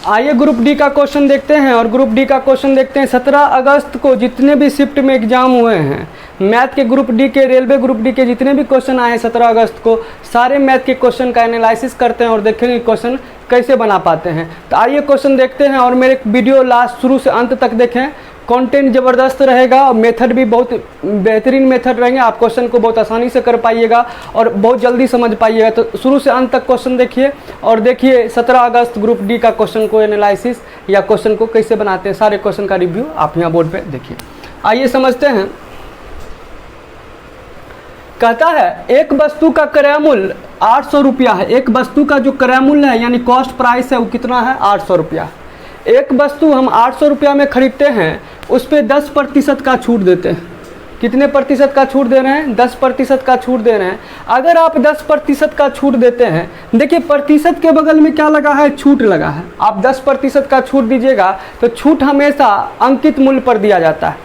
आइए group D का question देखते हैं। और ग्रुप डी का क्वेश्चन देखते हैं 17 अगस्त को जितने भी शिफ्ट में एग्जाम हुए हैं मैथ के ग्रुप डी के, रेलवे ग्रुप डी के जितने भी क्वेश्चन आए हैं 17 अगस्त को, सारे मैथ के क्वेश्चन का एनालिसिस करते हैं और देखेंगे क्वेश्चन कैसे बना पाते हैं। तो आइए क्वेश्चन देखते हैं और मेरे वीडियो लास्ट शुरू से अंत तक देखें। कंटेंट ज़बरदस्त रहेगा और मेथड भी बहुत बेहतरीन मेथड रहेंगे। आप क्वेश्चन को बहुत आसानी से कर पाइएगा और बहुत जल्दी समझ पाइएगा। तो शुरू से अंत तक क्वेश्चन देखिए और देखिए 17 अगस्त ग्रुप डी का क्वेश्चन को एनालिसिस या क्वेश्चन को कैसे बनाते हैं, सारे क्वेश्चन का रिव्यू आप यहाँ बोर्ड पे देखिए। आइए समझते हैं। कहता है एक वस्तु का क्रय मूल्य 800 रुपया है। एक वस्तु का जो क्रय मूल्य है यानी कॉस्ट प्राइस है वो कितना है, 800 रुपया। एक वस्तु हम 800 रुपया में खरीदते हैं, उस पर 10% का छूट देते हैं। कितने प्रतिशत का छूट दे रहे हैं, 10% का छूट दे रहे हैं। अगर आप 10% का छूट देते हैं, देखिए प्रतिशत के बगल में क्या लगा है, छूट लगा है। आप 10% का छूट दीजिएगा तो छूट हमेशा अंकित मूल्य पर दिया जाता है।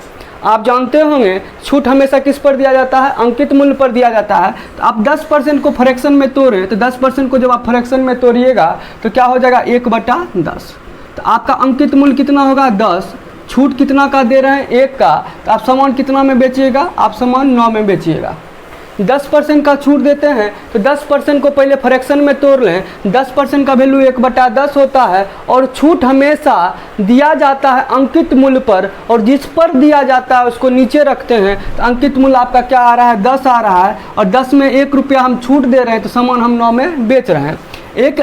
आप जानते होंगे छूट हमेशा किस पर दिया जाता है, अंकित मूल्य पर दिया जाता है। तो आप 10% को फ्रैक्शन में तोड़ें तो 10% को जब आप फ्रैक्शन में तोड़िएगा तो क्या हो जाएगा, 1/10। तो आपका अंकित मूल्य कितना होगा, 10। छूट कितना का दे रहे हैं, 1 का। तो आप सामान कितना में बेचिएगा, आप सामान 9 में बेचिएगा। 10% का छूट देते हैं तो 10% को पहले फ्रैक्शन में तोड़ लें। 10% का वैल्यू 1/10 होता है और छूट हमेशा दिया जाता है अंकित मूल्य पर, और जिस पर दिया जाता है उसको नीचे रखते हैं। तो अंकित मूल्य आपका क्या आ रहा है, 10 आ रहा है और 10 में 1 रुपया हम छूट दे रहे हैं तो सामान हम 9 में बेच रहे हैं।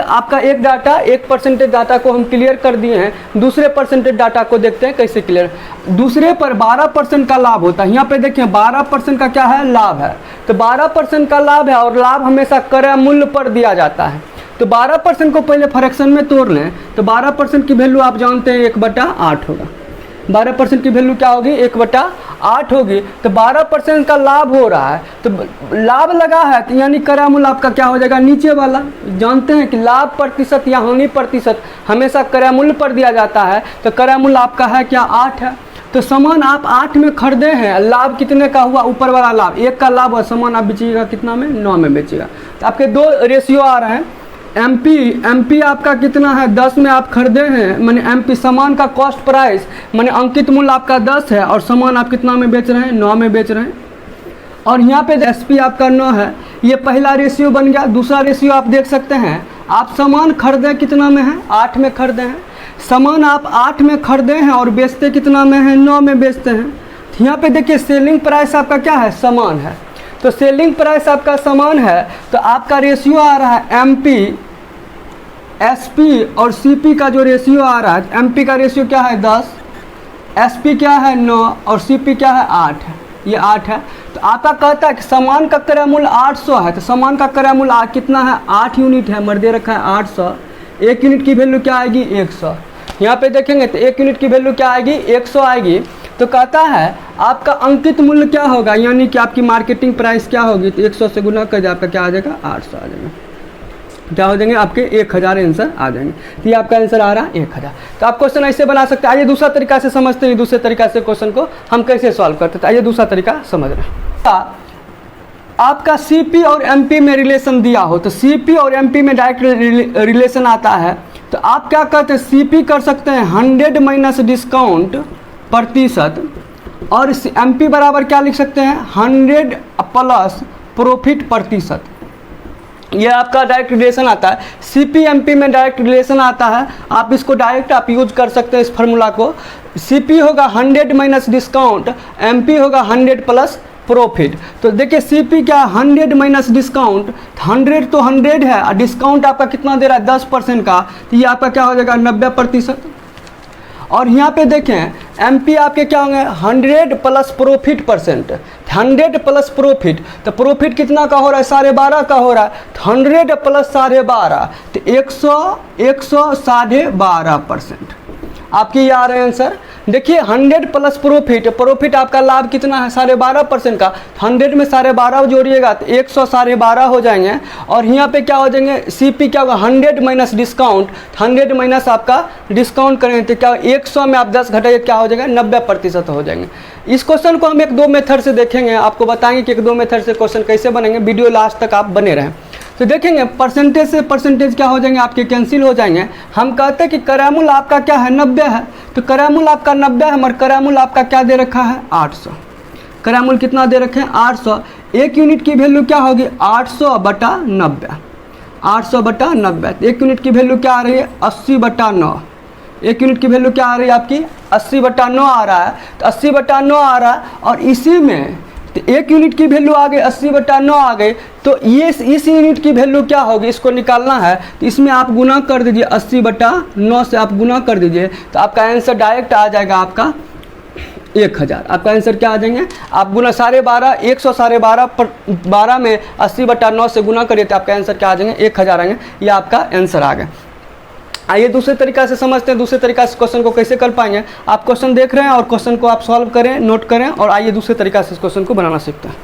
आपका एक डाटा, 1% डाटा को हम क्लियर कर दिए हैं। दूसरे परसेंटेज डाटा को देखते हैं कैसे क्लियर। दूसरे पर 12% का लाभ होता है। यहाँ पे देखिए 12% का क्या है, लाभ है। तो 12% का लाभ है और लाभ हमेशा क्रय मूल्य पर दिया जाता है। तो 12% को पहले फ्रैक्शन में तोड़ लें तो 12% की वैल्यू आप जानते हैं 1/8 होगा। 12% की वैल्यू क्या होगी, 1/8 होगी। तो 12% का लाभ हो रहा है, तो लाभ लगा है तो यानी क्रय मूल्य आपका क्या हो जाएगा, नीचे वाला। जानते हैं कि लाभ प्रतिशत या हानि प्रतिशत हमेशा क्रय मूल्य पर दिया जाता है। तो क्रय मूल्य आपका है क्या, 8 है। तो सामान आप 8 में खरीदे हैं, लाभ कितने का हुआ, ऊपर वाला लाभ 1 का लाभ और सामान आप बेचिएगा कितना में, 9 में बेचिएगा। तो आपके 2 रेशियो आ रहे हैं। एमपी आपका कितना है, 10 में आप खरीदे हैं, माने एमपी सामान का कॉस्ट प्राइस माने अंकित मूल्य आपका 10 है और सामान आप कितना में बेच रहे हैं, 9 में बेच रहे हैं। और यहाँ पे एसपी आपका 9 है। ये पहला रेशियो बन गया। दूसरा रेशियो आप देख सकते हैं, आप सामान खरीदे कितना में है, 8 में खरीदे हैं। सामान आप 8 में खरीदे हैं और बेचते कितना में है, 9 में बेचते हैं। तो यहाँ पे देखिए सेलिंग प्राइस आपका क्या है, सामान है। तो सेलिंग प्राइस आपका सामान है तो आपका रेशियो आ रहा है एमपी, एसपी और सीपी का जो रेशियो आ रहा है, एमपी का रेशियो क्या है, 10, एसपी क्या है, 9 और सीपी क्या है, 8 है। ये 8 है। तो आपका कहता है कि सामान का क्रय मूल्य 800 है। तो सामान का क्रय मूल्य कितना है, 8 यूनिट है, मर दे रखा है 800। 1 यूनिट की वैल्यू क्या आएगी, 100। यहाँ पे देखेंगे तो 1 यूनिट की वैल्यू क्या आएगी, 100 आएगी। तो कहता है आपका अंकित मूल्य क्या होगा, यानी कि आपकी मार्केटिंग प्राइस क्या होगी। तो 100 से गुना कर आपका क्या आ जाएगा, 800 आ जाएगा। क्या हो जाएंगे आपके 1000 आंसर आ जाएंगे। तो ये आपका आंसर आ रहा है 1000। तो आप क्वेश्चन ऐसे बना सकते हैं। आइए दूसरा तरीका से समझते हैं, दूसरे तरीका से क्वेश्चन को हम कैसे सॉल्व करते हैं। आइए दूसरा तरीका समझ रहे हैं। आपका सीपी और एमपी में रिलेशन दिया हो तो सीपी और एमपी में डायरेक्ट रिलेशन आता है। तो आप क्या करते हैं, सीपी कर सकते हैं 100 माइनस डिस्काउंट प्रतिशत, और एमपी बराबर क्या लिख सकते हैं, 100 प्लस प्रॉफिट प्रतिशत। ये आपका डायरेक्ट रिलेशन आता है। सीपी एमपी में डायरेक्ट रिलेशन आता है। आप इसको डायरेक्ट आप यूज कर सकते हैं इस फार्मूला को। सीपी होगा 100 माइनस डिस्काउंट, एमपी होगा 100 प्लस प्रॉफिट। तो देखिए सीपी क्या, 100 माइनस डिस्काउंट, 100 तो 100 है और डिस्काउंट आपका कितना दे रहा है, 10% का। तो ये आपका क्या हो जाएगा, 90%। और यहाँ पे देखें एमपी आपके क्या होंगे, 100 plus profit percent, 100 plus profit. तो प्रॉफिट कितना का हो रहा है, 12.5 का हो रहा है। तो 100 प्लस 12.5 तो 100 12.5%। आपकी ये आ रहे हैं आंसर। देखिए 100 प्लस प्रॉफिट आपका लाभ कितना है, 12.5% का। 100 में 12.5 जोड़िएगा तो 100 12.5 हो जाएंगे। और यहाँ पे क्या हो जाएंगे, सीपी क्या होगा, 100 माइनस डिस्काउंट, 100 माइनस आपका डिस्काउंट करेंगे तो क्या 100 में आप 10 घटाइए क्या हो जाएगा, 90% हो जाएंगे। इस क्वेश्चन को हम 1-2 मेथड से देखेंगे, आपको बताएंगे कि 1-2 मेथड से क्वेश्चन कैसे बनेंगे। वीडियो लास्ट तक आप बने रहें। तो देखेंगे परसेंटेज से परसेंटेज क्या हो जाएंगे, आपके कैंसिल हो जाएंगे। हम कहते हैं कि क्रयमूल्य आपका क्या है 90 है, तो क्रयमूल्य आपका 90 है, मगर क्रयमूल्य आपका क्या दे रखा है 800। क्रयमूल्य कितना दे रखे हैं 800। एक यूनिट की वैल्यू क्या होगी 800/90, 800/90। एक यूनिट की वैल्यू क्या आ रही है 80/9। एक यूनिट की वैल्यू क्या आ रही है आपकी 80/9 आ रहा है, तो 80/9 आ रहा है। और इसी में तो एक यूनिट की वैल्यू आ गई 80/9 आ गई, तो ये इस यूनिट की वैल्यू क्या होगी, इसको निकालना है। तो इसमें आप गुना कर दीजिए 80/9 से आप गुना कर दीजिए, तो आपका आंसर डायरेक्ट आ जाएगा आपका 1000। आपका आंसर क्या आ जाएंगे, आप गुना 12.5 100 में 80/9 से गुना करिए तो आपका आंसर क्या आ जाएंगे 1000 आएंगे। ये आपका आंसर आ गया। आइए दूसरे तरीका से समझते हैं, दूसरे तरीका से क्वेश्चन को कैसे कर पाएंगे। आप क्वेश्चन देख रहे हैं और क्वेश्चन को आप सॉल्व करें, नोट करें, और आइए दूसरे तरीका से इस क्वेश्चन को बनाना सीखते हैं।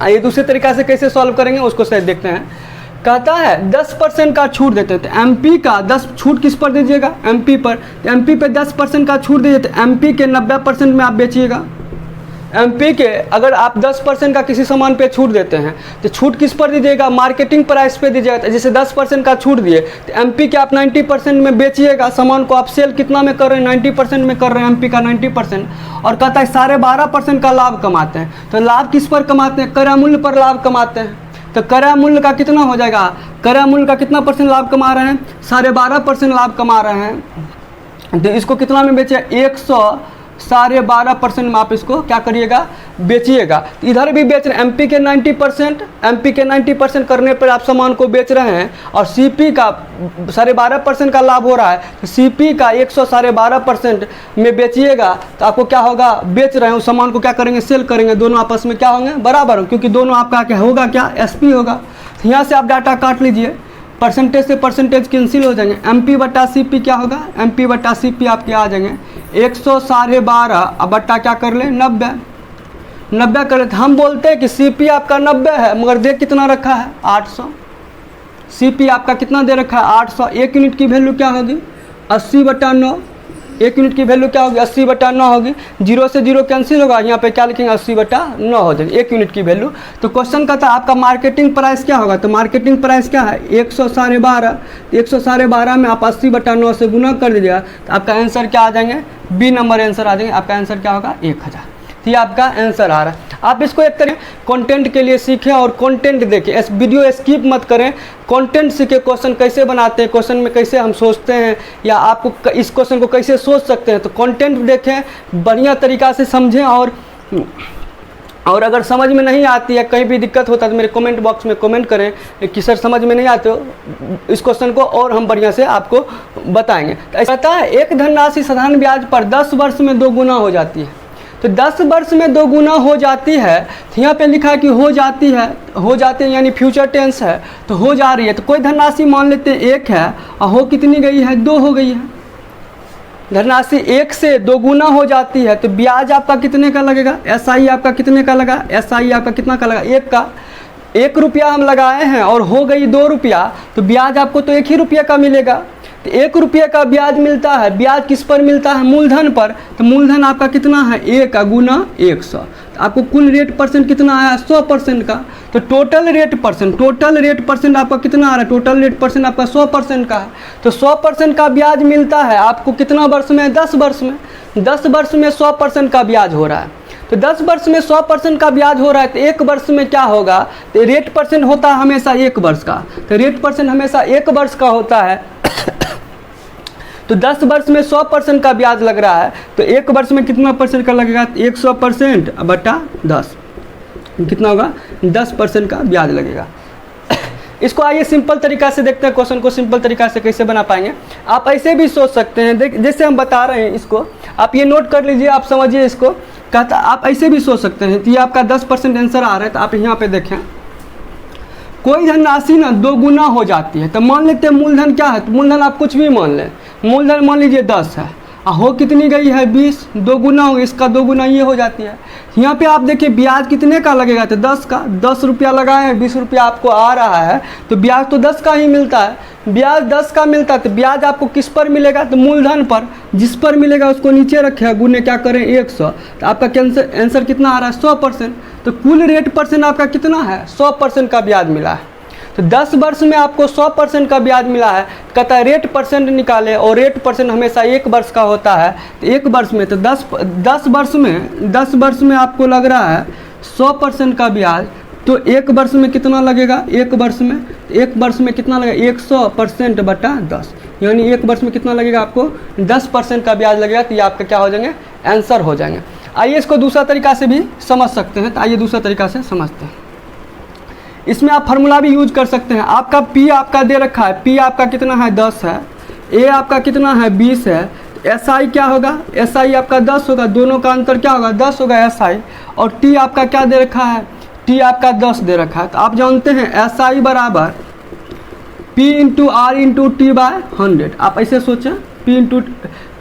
आइए दूसरे तरीका से कैसे सॉल्व करेंगे उसको शायद देखते हैं। कहता है 10% का छूट देते हैं, तो एमपी का 10 छूट किस पर दीजिएगा एमपी पर, तो एमपी पे 10% का छूट दीजिए, तो एमपी के 90% में आप बेचिएगा। एमपी के अगर आप 10% का किसी सामान पे छूट देते हैं तो छूट किस पर दीजिएगा, मार्केटिंग प्राइस पे दीजिएगा। जैसे 10% का छूट दिए तो एमपी के आप 90% में बेचिएगा सामान को। आप सेल कितना में कर रहे हैं 90% में कर रहे हैं, एमपी का 90%। और कहता है 12.5% का लाभ कमाते हैं, तो लाभ किस पर कमाते हैं, क्रय मूल्य पर लाभ कमाते हैं। तो क्रय मूल्य का कितना हो जाएगा, क्रय मूल्य का कितना परसेंट लाभ कमा रहे हैं 12.5% लाभ कमा रहे हैं। तो इसको कितना में बेचे 112.5% में आप इसको क्या करिएगा बेचिएगा। तो इधर भी बेच रहे हैं एमपी के 90% करने पर आप सामान को बेच रहे हैं, और सीपी का 12.5% का लाभ हो रहा है, तो सीपी का 112.5% में बेचिएगा। तो आपको क्या होगा, बेच रहे हैं उस सामान को क्या करेंगे सेल करेंगे, दोनों आपस में क्या होंगे बराबर हो, क्योंकि दोनों आपका क्या होगा क्या एसपी होगा। तो यहाँ से आप डाटा काट लीजिए, परसेंटेज से परसेंटेज कैंसिल हो जाएंगे। MP/CP क्या होगा, MP/CP आपके आ जाएंगे 112.5 बट्टा क्या कर ले 90 कर ले। तो हम बोलते हैं कि CP आपका 90 है, मगर देख कितना रखा है 800। CP आपका कितना दे रखा है 800। एक यूनिट की वैल्यू क्या होगी 80/9। एक यूनिट की वैल्यू क्या होगी 80/9 होगी। 0 से 0 कैंसिल होगा, यहाँ पे क्या लिखेंगे 80/9 हो जाएगी एक यूनिट की वैल्यू। तो क्वेश्चन का था आपका मार्केटिंग प्राइस क्या होगा, तो मार्केटिंग प्राइस क्या है 112.5। 112.5 में आप 80/9 से गुना कर दीजिएगा, तो आपका आंसर क्या आ जाएंगे बी नंबर आंसर आ जाएंगे। आपका आंसर क्या होगा 1000। तो ये आपका आंसर आ रहा है। आप इसको एक तरह कंटेंट के लिए सीखें और कंटेंट देखें, इस वीडियो स्किप मत करें। कंटेंट सीखे, क्वेश्चन कैसे बनाते हैं, क्वेश्चन में कैसे हम सोचते हैं, या आपको इस क्वेश्चन को कैसे सोच सकते हैं। तो कंटेंट देखें, बढ़िया तरीक़ा से समझें, और अगर समझ में नहीं आती है, कहीं भी दिक्कत होता है तो मेरे कमेंट बॉक्स में कमेंट करें कि सर समझ में नहीं आते हो इस क्वेश्चन को, और हम बढ़िया से आपको बताएंगे। तो ऐसा कहता है एक धनराशि साधारण ब्याज पर 10 वर्ष में 2 गुना हो जाती है। तो 10 वर्ष में 2 गुना हो जाती है, तो यहाँ पे लिखा है कि हो जाती है यानी फ्यूचर टेंस है, तो हो जा रही है। तो कोई धनराशि मान लेते हैं 1 है, और हो कितनी गई है 2 हो गई है। धनराशि 1 से 2 गुना हो जाती है, तो ब्याज आपका कितने का लगेगा, SI आपका कितने का लगा, SI आपका कितना का लगा 1 का। 1 रुपया हम लगाए हैं और हो गई 2 रुपया, तो ब्याज आपको तो 1 ही रुपया का मिलेगा। तो 1 रुपये का ब्याज मिलता है, ब्याज किस पर मिलता है मूलधन पर। तो मूलधन आपका कितना है 1 का गुना 100, तो आपको कुल रेट परसेंट कितना आया 100% का। तो टोटल रेट परसेंट आपका कितना आ रहा है, टोटल रेट परसेंट आपका 100% का है। तो 100% का ब्याज मिलता है आपको कितना वर्ष में 10 वर्ष में। 10 वर्ष में 100% का ब्याज हो रहा है। तो 10 वर्ष में 100% का ब्याज हो रहा है, तो 1 वर्ष में क्या होगा, तो रेट परसेंट होता है हमेशा 1 वर्ष का। तो रेट परसेंट हमेशा 1 वर्ष का होता है। तो 10 वर्ष में 100% का ब्याज लग रहा है, तो 1 वर्ष में कितना परसेंट का लगेगा 100% बटा 10 कितना होगा 10% का ब्याज लगेगा। इसको आइए सिंपल तरीका से देखते हैं, क्वेश्चन को सिंपल तरीका से कैसे बना पाएंगे। आप ऐसे भी सोच सकते हैं, जैसे हम बता रहे हैं इसको आप ये नोट कर लीजिए, आप समझिए इसको। कहता आप ऐसे भी सोच सकते हैं, तो ये आपका 10% आंसर आ रहा है। तो आप यहाँ पे देखें कोई धनराशि ना 2 गुना हो जाती है, तो मान लेते हैं मूलधन क्या है, तो मूलधन आप कुछ भी मान लें, मूलधन मान लीजिए 10 है, हो कितनी गई है 20, 2 गुना हो, इसका 2 गुना ये हो जाती है। यहाँ पे आप देखिए ब्याज कितने का लगेगा, तो 10 का। 10 रुपया लगाए हैं, 20 रुपया आपको आ रहा है, तो ब्याज तो 10 का ही मिलता है। ब्याज 10 का मिलता है, तो ब्याज आपको किस पर मिलेगा, तो मूलधन पर। जिस पर मिलेगा उसको नीचे रखे, गुने क्या करें 100, तो आपका आंसर कितना आ रहा है 100%। तो कुल रेट परसेंट आपका कितना है, 100% का ब्याज मिला है। तो 10 वर्ष में आपको 100% का ब्याज मिला है, कहता है रेट परसेंट निकाले, और रेट परसेंट हमेशा 1 वर्ष का होता है। तो 1 वर्ष में तो 10 वर्ष में आपको लग रहा है 100% का ब्याज, तो 1 वर्ष में कितना लगेगा, 1 वर्ष में कितना लगेगा, 100% बटा 10, यानी 1 वर्ष में कितना लगेगा आपको, 10% का ब्याज लगेगा। तो ये आपका क्या हो जाएंगे, आंसर हो जाएंगे। आइए इसको दूसरा तरीका से भी समझ सकते हैं। तो आइए दूसरा तरीका से समझते हैं। इसमें आप फार्मूला भी यूज कर सकते हैं। आपका पी आपका दे रखा है, पी आपका कितना है, 10 है, ए आपका कितना है, 20 है। एस आई क्या होगा, एस आई आपका 10 होगा, दोनों का अंतर क्या होगा, 10 होगा एस आई। और टी आपका क्या दे रखा है, टी आपका 10 दे रखा है। तो आप जानते हैं एस आई बराबर P into R into T by 100। आप ऐसे सोचें,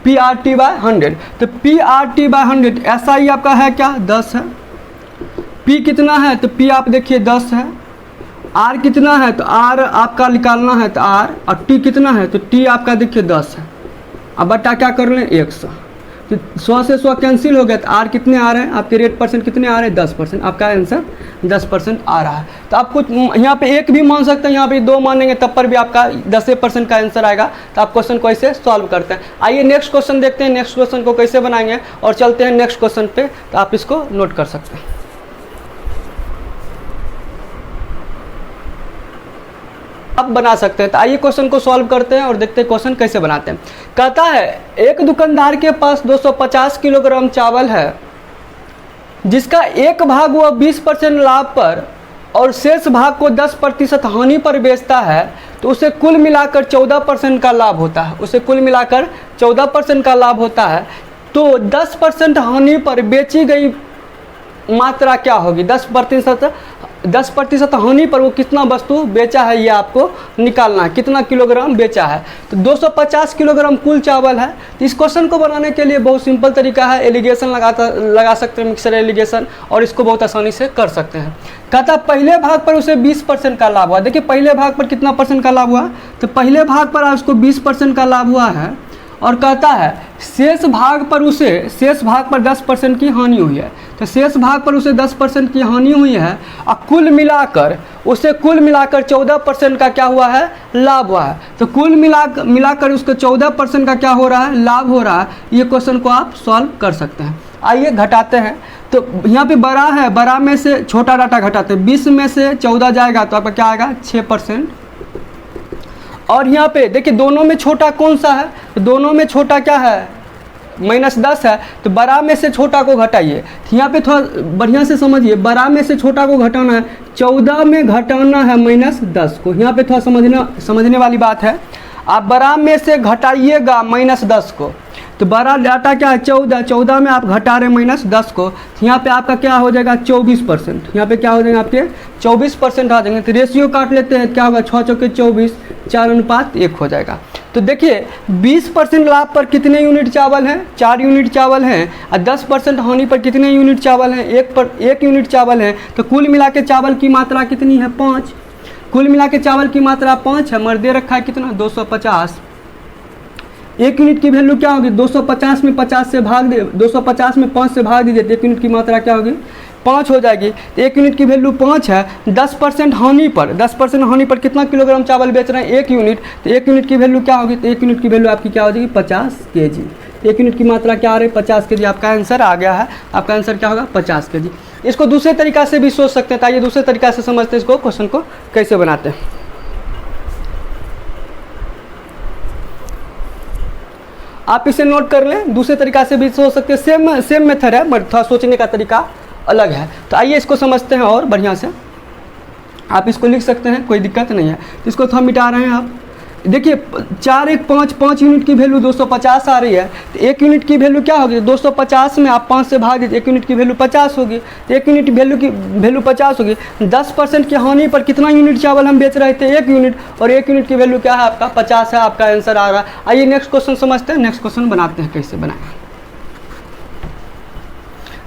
पी आर टी बाय 100। तो P R T by 100, S I आपका है क्या, 10 है। पी कितना है, तो पी आप देखिए 10 है। आर कितना है, तो आर आपका निकालना है, तो आर, और टी कितना है, तो टी आपका देखिए 10 है। अब बटा क्या कर लें, 100। तो 100 से 100 कैंसिल हो गया, तो आर कितने आ रहे हैं आपके, रेट परसेंट कितने आ रहे हैं, 10%। आपका आंसर 10% आ रहा है। तो आप कुछ यहाँ पे 1 भी मान सकते हैं, यहाँ पे 2 मानेंगे तब पर भी आपका 10% का आंसर आएगा। तो आप क्वेश्चन को ऐसे सॉल्व करते हैं। आइए नेक्स्ट क्वेश्चन देखते हैं, नेक्स्ट क्वेश्चन को कैसे बनाएंगे, और चलते हैं नेक्स्ट क्वेश्चन पे। तो आप इसको नोट कर सकते हैं। अब बना सकते हैं। तो आइए क्वेश्चन को सॉल्व करते हैं और देखते हैं क्वेश्चन कैसे बनाते हैं। कहता है एक दुकानदार के पास 250 किलोग्राम चावल है, जिसका एक भाग वह 20% लाभ पर और शेष भाग को 10% हानि पर बेचता है, तो उसे कुल मिलाकर 14% का लाभ होता है। उसे कुल मिलाकर 14% का लाभ होता है। तो 10% हानि पर बेची गई मात्रा क्या होगी, 10% हानि पर वो कितना वस्तु बेचा है, ये आपको निकालना है, कितना किलोग्राम बेचा है। तो 250 किलोग्राम कुल चावल है। तो इस क्वेश्चन को बनाने के लिए बहुत सिंपल तरीका है, एलिगेशन लगा सकते हैं, मिक्सर एलिगेशन, और इसको बहुत आसानी से कर सकते हैं। कहता पहले भाग पर उसे 20% का लाभ हुआ। देखिए पहले भाग पर कितना परसेंट का लाभ हुआ, तो पहले भाग पर उसको 20% का लाभ हुआ है। और कहता है शेष भाग पर 10% की हानि हुई है। तो शेष भाग पर उसे 10% की हानि हुई है, और कुल मिलाकर 14% का क्या हुआ है, लाभ हुआ है। तो कुल मिलाकर उसको 14% का क्या हो रहा है, लाभ हो रहा है। ये क्वेश्चन को आप सॉल्व कर सकते हैं। आइए घटाते हैं। तो यहाँ पे बड़ा है, बड़ा में से छोटा डाटा घटाते हैं। 20 में से 14 जाएगा तो आपका क्या आएगा, 6%। और यहाँ पे देखिए दोनों में छोटा कौन सा है, तो दोनों में छोटा क्या है, -10 है। तो बड़ा में से छोटा को घटाइए। तो यहाँ पे थोड़ा बढ़िया से समझिए, बड़ा में से छोटा को घटाना है, 14 में घटाना है -10 को। यहाँ पे थोड़ा समझने वाली बात है। आप बड़ा में से घटाइएगा -10 को, तो बड़ा डाटा क्या है, 14 में आप घटा रहे -10 को। तो यहाँ पे आपका क्या हो जाएगा, 24%। यहाँ पे क्या हो जाएगा, आपके 24% आ जाएंगे। तो रेशियो काट लेते हैं, क्या होगा, 6 चौके 24, 4:1 हो जाएगा। तो देखिए 20% लाभ पर कितने यूनिट चावल हैं, 4 यूनिट चावल हैं। और 10% हानि पर कितने यूनिट चावल हैं, 1 यूनिट चावल है। तो कुल मिला के चावल की मात्रा कितनी है, 5। कुल मिला के चावल की मात्रा 5 है। मर दे रखा है कितना, 250। 1 यूनिट की वैल्यू क्या होगी, 250 में 5 से भाग दे, 250 में 5 से भाग दीजिए, तो 1 यूनिट की मात्रा क्या होगी, 5 हो जाएगी। तो 1 यूनिट की वैल्यू 5 है। 10% हानि पर कितना किलोग्राम चावल बेच रहे हैं, 1 यूनिट। तो 1 यूनिट की वैल्यू क्या होगी, तो 1 यूनिट की वैल्यू आपकी क्या हो जाएगी, 50 kg। 1 यूनिट की मात्रा क्या आ रही है, 50 kg। आपका आंसर आ गया है। आपका आंसर क्या होगा, 50 kg। इसको दूसरे तरीका से भी सोच सकते हैं। ताकि दूसरे तरीका से समझते हैं इसको, क्वेश्चन को कैसे बनाते हैं। आप इसे नोट कर लें, दूसरे तरीका से भी सोच सकते हैं। सेम मेथड है, मगर थोड़ा सोचने का तरीका अलग है। तो आइए इसको समझते हैं और बढ़िया से। आप इसको लिख सकते हैं, कोई दिक्कत नहीं है। तो इसको थोड़ा मिटा रहे हैं आप। देखिए 4 1 5 यूनिट की वैल्यू 250 आ रही है। तो 1 यूनिट की वैल्यू क्या होगी, 250 में आप 5 से भाग दीजिए, 1 यूनिट की वैल्यू 50 होगी। तो 1 यूनिट की वैल्यू 50 होगी। 10% की हानि पर कितना यूनिट चावल हम बेच रहे थे, 1 यूनिट। और 1 यूनिट की वैल्यू क्या है आपका, 50 है। आपका आंसर आ रहा है। आइए नेक्स्ट क्वेश्चन समझते हैं। नेक्स्ट क्वेश्चन बनाते हैं, कैसे बनाएं।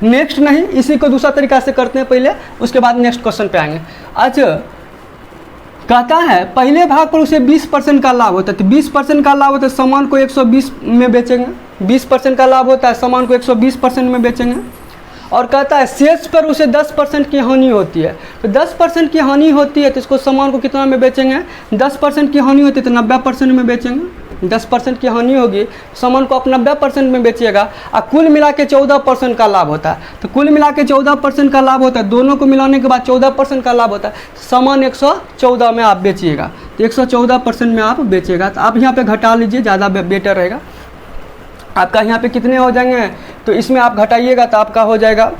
नेक्स्ट नहीं, इसी को दूसरा तरीका से करते हैं पहले, उसके बाद नेक्स्ट क्वेश्चन पे आएंगे। अच्छा, कहता है पहले भाग पर उसे 20% का लाभ होता है। तो 20% का लाभ होता है, सामान को 120 में बेचेंगे। 20% का लाभ होता है, सामान को 120% में बेचेंगे। और कहता है शेष पर उसे 10% की हानि होती है। तो 10% की हानि होती है तो इसको सामान को कितना में बेचेंगे, 10% की हानि होती है तो 90% में बेचेंगे। 10% की हानि होगी सामान को आप 90% में बेचिएगा और कुल मिला के 14% का लाभ होता है। तो कुल मिला के 14% का लाभ होता है, दोनों को मिलाने के बाद 14% का लाभ होता है। सामान 114 में आप बेचिएगा तो 114% में आप बेचिएगा। तो आप यहाँ पे घटा लीजिए, ज़्यादा बेटर रहेगा। आपका यहाँ पे कितने हो जाएंगे, तो इसमें आप घटाइएगा तो आपका हो जाएगा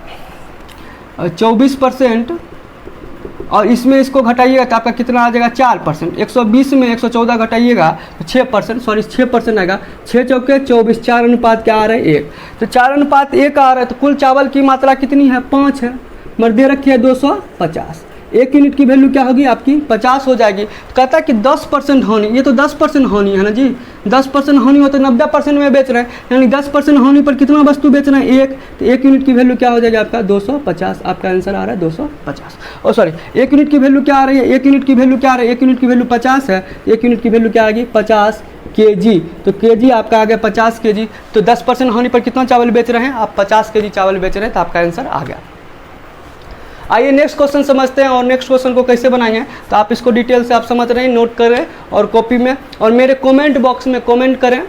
24% और इसमें इसको घटाइएगा तो आपका कितना आ जाएगा 4%। 120 में 114 घटाइएगा तो 6%, सॉरी 6% आएगा। 6 चौके 24, 4 अनुपात क्या आ रहा है 1। तो 4 अनुपात 1 आ रहा है तो कुल चावल की मात्रा कितनी है 5 है, मर दे रखी है 250। 1 यूनिट की वैल्यू क्या होगी आपकी 50 हो जाएगी। तो कहता है कि 10% हानि, ये तो 10% हानि है ना जी, 10% हानि हो तो 90% में बेच रहे हैं, यानी 10% हानि पर कितना वस्तु बेच रहे हैं 1। तो 1 यूनिट की वैल्यू क्या हो जाएगी आपका 250। आपका आंसर आ रहा है 250। और सॉरी 1 यूनिट की वैल्यू क्या आ रही है, 1 यूनिट की वैल्यू क्या आ रही है, 1 यूनिट की वैल्यू 50 है। 1 यूनिट की वैल्यू क्या आएगी 50 kg। तो kg आपका आ गया 50 kg। तो 10% हानि पर कितना चावल बेच रहे हैं आप 50 kg चावल बेच रहे हैं, तो आपका आंसर आ गया। आइए नेक्स्ट क्वेश्चन समझते हैं। और नेक्स्ट क्वेश्चन को कैसे बनाएंगे तो आप इसको डिटेल से आप समझ रहे हैं, नोट करें और कॉपी में और मेरे कमेंट बॉक्स में कमेंट करें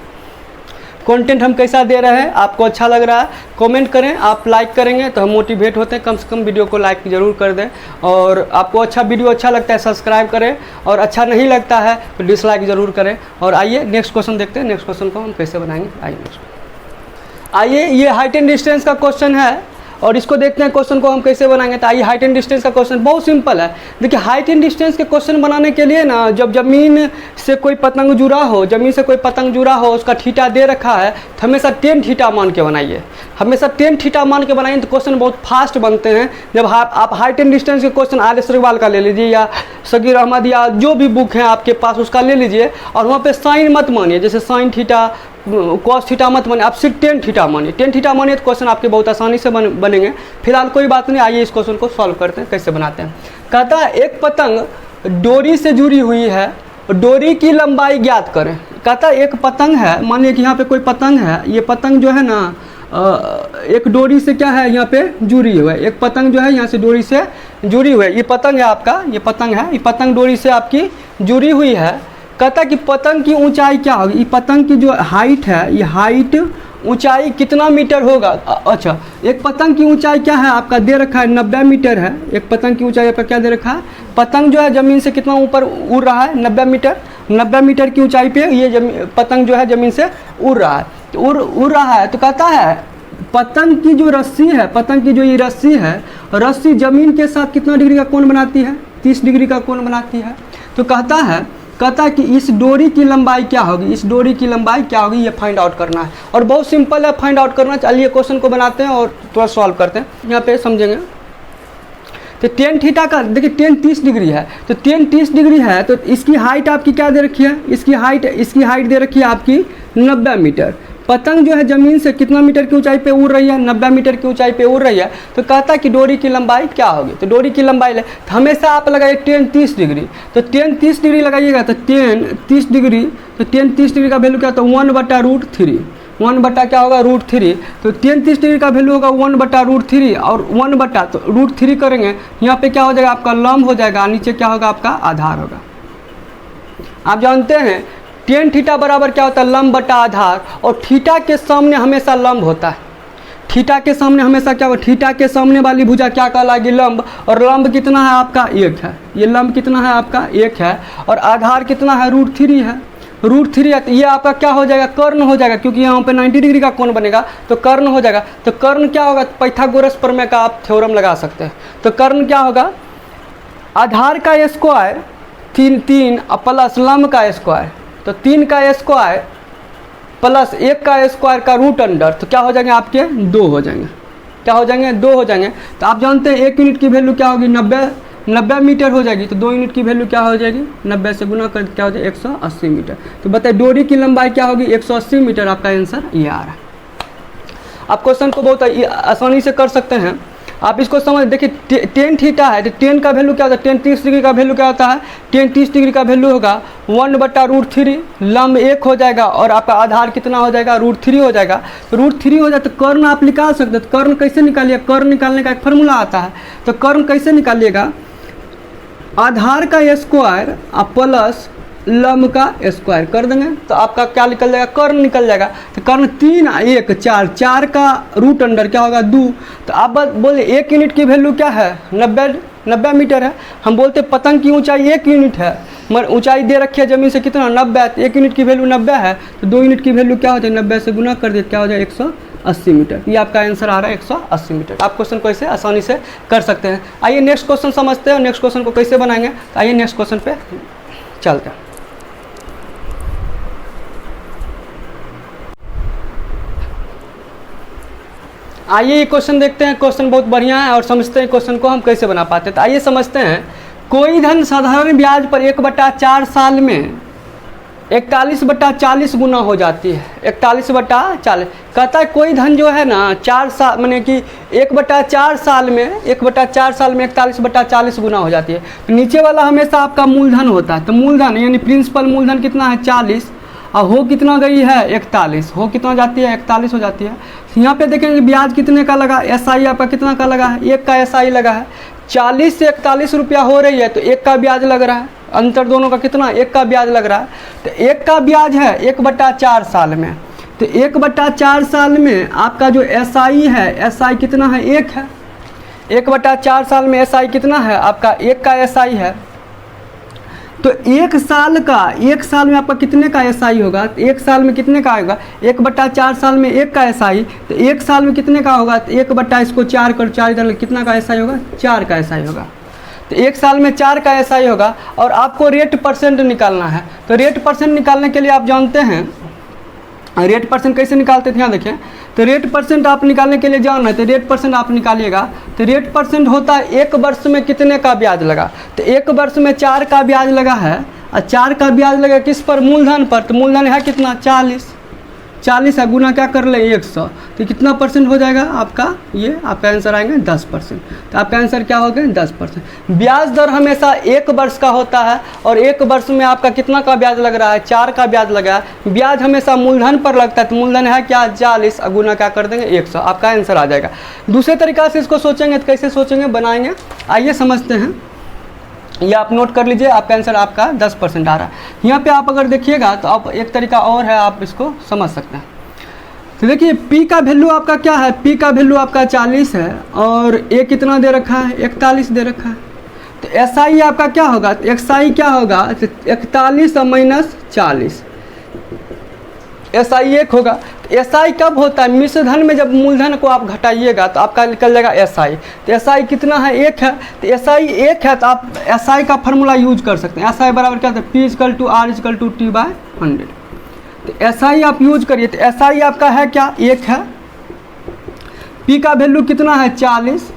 कंटेंट हम कैसा दे रहे हैं, आपको अच्छा लग रहा है कमेंट करें। आप लाइक करेंगे तो हम मोटिवेट होते हैं, कम से कम वीडियो को लाइक जरूर कर दें। और आपको अच्छा वीडियो अच्छा लगता है सब्सक्राइब करें, और अच्छा नहीं लगता है तो डिसलाइक ज़रूर करें। और आइए नेक्स्ट क्वेश्चन देखते हैं, नेक्स्ट क्वेश्चन को हम कैसे बनाएंगे। आइए ये हाइट एंड डिस्टेंस का क्वेश्चन है और इसको देखते हैं क्वेश्चन को हम कैसे बनाएंगे। तो आइए हाइट एंड डिस्टेंस का क्वेश्चन बहुत सिंपल है। देखिए हाइट एंड डिस्टेंस के क्वेश्चन बनाने के लिए ना, जब ज़मीन से कोई पतंग जुड़ा हो, ज़मीन से कोई पतंग जुड़ा हो, उसका थीटा दे रखा है तो हमेशा 10 थीटा मान के बनाइए, हमेशा 10 थीटा मान के बनाइए तो क्वेश्चन बहुत फास्ट बनते हैं। जब आप हाइट एंड डिस्टेंस के क्वेश्चन आर एस अग्रवाल का ले लीजिए या सगीर अहमद या जो भी बुक है आपके पास उसका ले लीजिए, और वहाँ पे साइन मत मानिए, जैसे साइन थीटा कॉस थीटा मत मानिए, आप सिर्फ 10 थीटा मानिए। 10 थीटा मानिए तो क्वेश्चन आपके बहुत आसानी से बनेंगे। फिलहाल कोई बात नहीं, आइए इस क्वेश्चन को सॉल्व करते हैं, कैसे बनाते हैं। कहता है एक पतंग डोरी से जुड़ी हुई है, डोरी की लंबाई ज्ञात करें। कहता है एक पतंग है, मान लीजिए कि यहाँ पे कोई पतंग है, ये पतंग जो है ना एक डोरी से क्या है यहाँ पे जुड़ी हुई है। एक पतंग जो है यहाँ से डोरी से जुड़ी हुई है, ये पतंग है आपका, ये पतंग है, ये पतंग डोरी से आपकी जुड़ी हुई है। कहता कि पतंग की ऊंचाई क्या होगी, ये पतंग की जो हाइट है, ये हाइट ऊंचाई कितना मीटर होगा। अच्छा एक पतंग की ऊंचाई क्या है आपका दे रखा है 90 मीटर है। एक पतंग की ऊंचाई आपका क्या दे रखा है, पतंग जो है ज़मीन से कितना ऊपर उड़ रहा है 90 मीटर। 90 मीटर की ऊंचाई पे ये पतंग जो है ज़मीन से उड़ रहा है, तो उड़ रहा है। तो कहता है पतंग की जो रस्सी है, पतंग की जो ये रस्सी है, रस्सी ज़मीन के साथ कितना डिग्री का कोण बनाती है 30 डिग्री का कोण बनाती है। तो कहता है कि इस डोरी की लंबाई क्या होगी, इस डोरी की लंबाई क्या होगी, ये फाइंड आउट करना है। और बहुत सिंपल है फाइंड आउट करना। चलिए क्वेश्चन को बनाते हैं और थोड़ा सॉल्व करते हैं, यहाँ पे समझेंगे। तो 10 थीटा का देखिए 10 30 डिग्री है, तो 10 30 डिग्री है तो इसकी हाइट आपकी क्या दे रखी है, इसकी हाइट दे रखी है आपकी 90 मीटर। पतंग जो है ज़मीन से कितना मीटर की ऊंचाई पे उड़ रही है 90 मीटर की ऊंचाई पे उड़ रही है। तो कहता है कि डोरी की लंबाई क्या होगी, तो डोरी की लंबाई ले तो हमेशा आप लगाइए 10 30 डिग्री। तो 10 30 डिग्री लगाइएगा तो 10 30 डिग्री, तो 10 30 डिग्री का वैल्यू क्या होता है 1/√3, 1 बटा क्या होगा √3। तो 10 30 डिग्री का वैल्यू होगा 1/√3 और 1 बटा तो √3 करेंगे, यहाँ पे क्या हो जाएगा आपका लंब हो जाएगा, नीचे क्या होगा आपका आधार होगा। आप जानते हैं 10 थीटा बराबर क्या होता है लंब बटा आधार, और थीटा के सामने हमेशा लंब होता है। थीटा के सामने हमेशा क्या होगा, थीटा के सामने वाली भुजा क्या कहलाएगी लंब, और लंब कितना है आपका 1 है, ये लंब कितना है आपका 1 है, और आधार कितना है √3 है, √3 है। तो ये आपका क्या हो जाएगा कर्ण हो जाएगा, क्योंकि यहाँ पे 90 डिग्री का कोण बनेगा तो कर्ण हो जाएगा। तो कर्ण क्या होगा, पाइथागोरस प्रमेय का आप थ्योरम लगा सकते हैं। तो कर्ण क्या होगा, आधार का स्क्वायर 3 प्लस लंब का स्क्वायर, तो 3 का स्क्वायर प्लस 1 का स्क्वायर का √अंडर, तो क्या हो जाएंगे आपके 2 हो जाएंगे, क्या हो जाएंगे 2 हो जाएंगे। तो आप जानते हैं 1 यूनिट की वैल्यू क्या होगी 90 मीटर हो जाएगी, तो 2 यूनिट की वैल्यू क्या हो जाएगी 90 से गुना कर क्या हो जाएगा 180 मीटर। तो बताइए डोरी की लंबाई क्या होगी 180 मीटर। आपका आंसर ये आ रहा है। आप क्वेश्चन को बहुत आसानी से कर सकते हैं। आप इसको समझ देखिए, टेन थीटा है तो टेन का वैल्यू क्या होता है, टेन 30 डिग्री का वैल्यू क्या होता है, टेन 30 डिग्री का वैल्यू होगा 1/√3, लंब 1 हो जाएगा और आपका आधार कितना हो जाएगा, √3 हो जाएगा। तो √3 हो जाए तो कर्ण आप निकाल सकते हैं। तो कर्ण कैसे निकालिए, कर्ण निकालने का एक फार्मूला आता है। तो कर्ण कैसे निकालिएगा, आधार का स्क्वायर प्लस लंब का स्क्वायर कर देंगे तो आपका क्या निकल जाएगा, कर्ण निकल जाएगा। तो कर्ण 3 1 4, 4 का रूट अंडर क्या होगा 2। तो आप बोले 1 यूनिट की वैल्यू क्या है, 90 मीटर है। हम बोलते पतंग की ऊंचाई 1 यूनिट है, मगर ऊंचाई दे रखी है ज़मीन से कितना, 90। तो 1 यूनिट की वैल्यू 90 है तो 2 यूनिट की वैल्यू क्या हो जाए, 90 से गुना कर दे क्या हो जाए 180 मीटर। ये आपका आंसर आ रहा है 180 मीटर। आप क्वेश्चन को ऐसे आसानी से कर सकते हैं। आइए नेक्स्ट क्वेश्चन समझते हैं, नेक्स्ट क्वेश्चन को कैसे बनाएंगे। तो आइए नेक्स्ट क्वेश्चन पे चलते हैं। आइए ये क्वेश्चन देखते हैं। क्वेश्चन बहुत बढ़िया है और समझते हैं क्वेश्चन को हम कैसे बना पाते हैं। तो आइए समझते हैं। कोई धन साधारण ब्याज पर 1/4 साल में 41/40 गुना हो जाती है। 41/40 कहता है कोई धन जो है ना 4 साल माने कि 1/4 साल में 41/40 गुना हो जाती है। तो नीचे वाला हमेशा आपका मूलधन होता है। तो मूलधन यानी प्रिंसिपल मूलधन कितना है 40 और हो कितना गई है 41, हो कितना जाती है 41 हो जाती है। यहाँ पे देखेंगे ब्याज कितने का लगा, SI आपका कितना का लगा है, 1 का SI लगा है। 40 से 41 रुपया हो रही है तो 1 का ब्याज लग रहा है। अंतर दोनों का कितना, 1 का ब्याज लग रहा है। तो 1 का ब्याज है 1/4 साल में। तो 1/4 साल में आपका जो SI है, SI कितना है 1 है। 1/4 साल में SI कितना है आपका 1 का SI है। तो 1 साल में आपका कितने का SI होगा, 1 साल में कितने का आएगा, 1/4 साल में 1 का SI। तो 1 साल में कितने का होगा, तो 1 इसको 4 कर 4 इधर कितना का SI होगा, 4 का SI होगा। तो 1 साल में 4 का SI होगा। और आपको रेट परसेंट निकालना है। तो रेट परसेंट निकालने के लिए आप जानते हैं रेट परसेंट कैसे निकालते थे, यहाँ देखें। तो रेट परसेंट आप निकालने के लिए जानना है तो रेट परसेंट आप निकालिएगा। तो रेट परसेंट होता है 1 वर्ष में कितने का ब्याज लगा। तो 1 वर्ष में 4 का ब्याज लगा है और 4 का ब्याज लगा किस पर, मूलधन पर। तो मूलधन है कितना 40 है, गुना क्या कर ले 100। तो कितना परसेंट हो जाएगा आपका, ये आपका आंसर आएंगे 10%। तो आपका आंसर क्या हो गया 10%। ब्याज दर हमेशा 1 वर्ष का होता है और 1 वर्ष में आपका कितना का ब्याज लग रहा है, 4 का ब्याज लगा है। ब्याज हमेशा मूलधन पर लगता है। तो मूलधन है क्या 40 और गुना क्या कर देंगे 100, आपका आंसर आ जाएगा। दूसरे तरीका से इसको सोचेंगे तो कैसे सोचेंगे, बनाएंगे। आइए समझते हैं। ये आप नोट कर लीजिए, आपका आंसर आपका 10% आ रहा है। यहाँ पे आप अगर देखिएगा तो आप एक तरीका और है, आप इसको समझ सकते हैं। तो देखिए P का वैल्यू आपका क्या है, P का वैल्यू आपका 40 है और A कितना दे रखा है 41 दे रखा है। तो SI आपका क्या होगा, SI क्या होगा 41 माइनस 40, SI 1 होगा। SI कब होता है, मिश्र धन में जब मूलधन को आप घटाइएगा तो आपका निकल जाएगा SI। तो SI कितना है 1 है। तो SI 1 है तो आप SI का फार्मूला यूज कर सकते हैं। SI बराबर क्या होता है, P = R = T/100। तो SI आप यूज करिए। तो SI आपका है क्या 1 है, P का वैल्यू कितना है 40,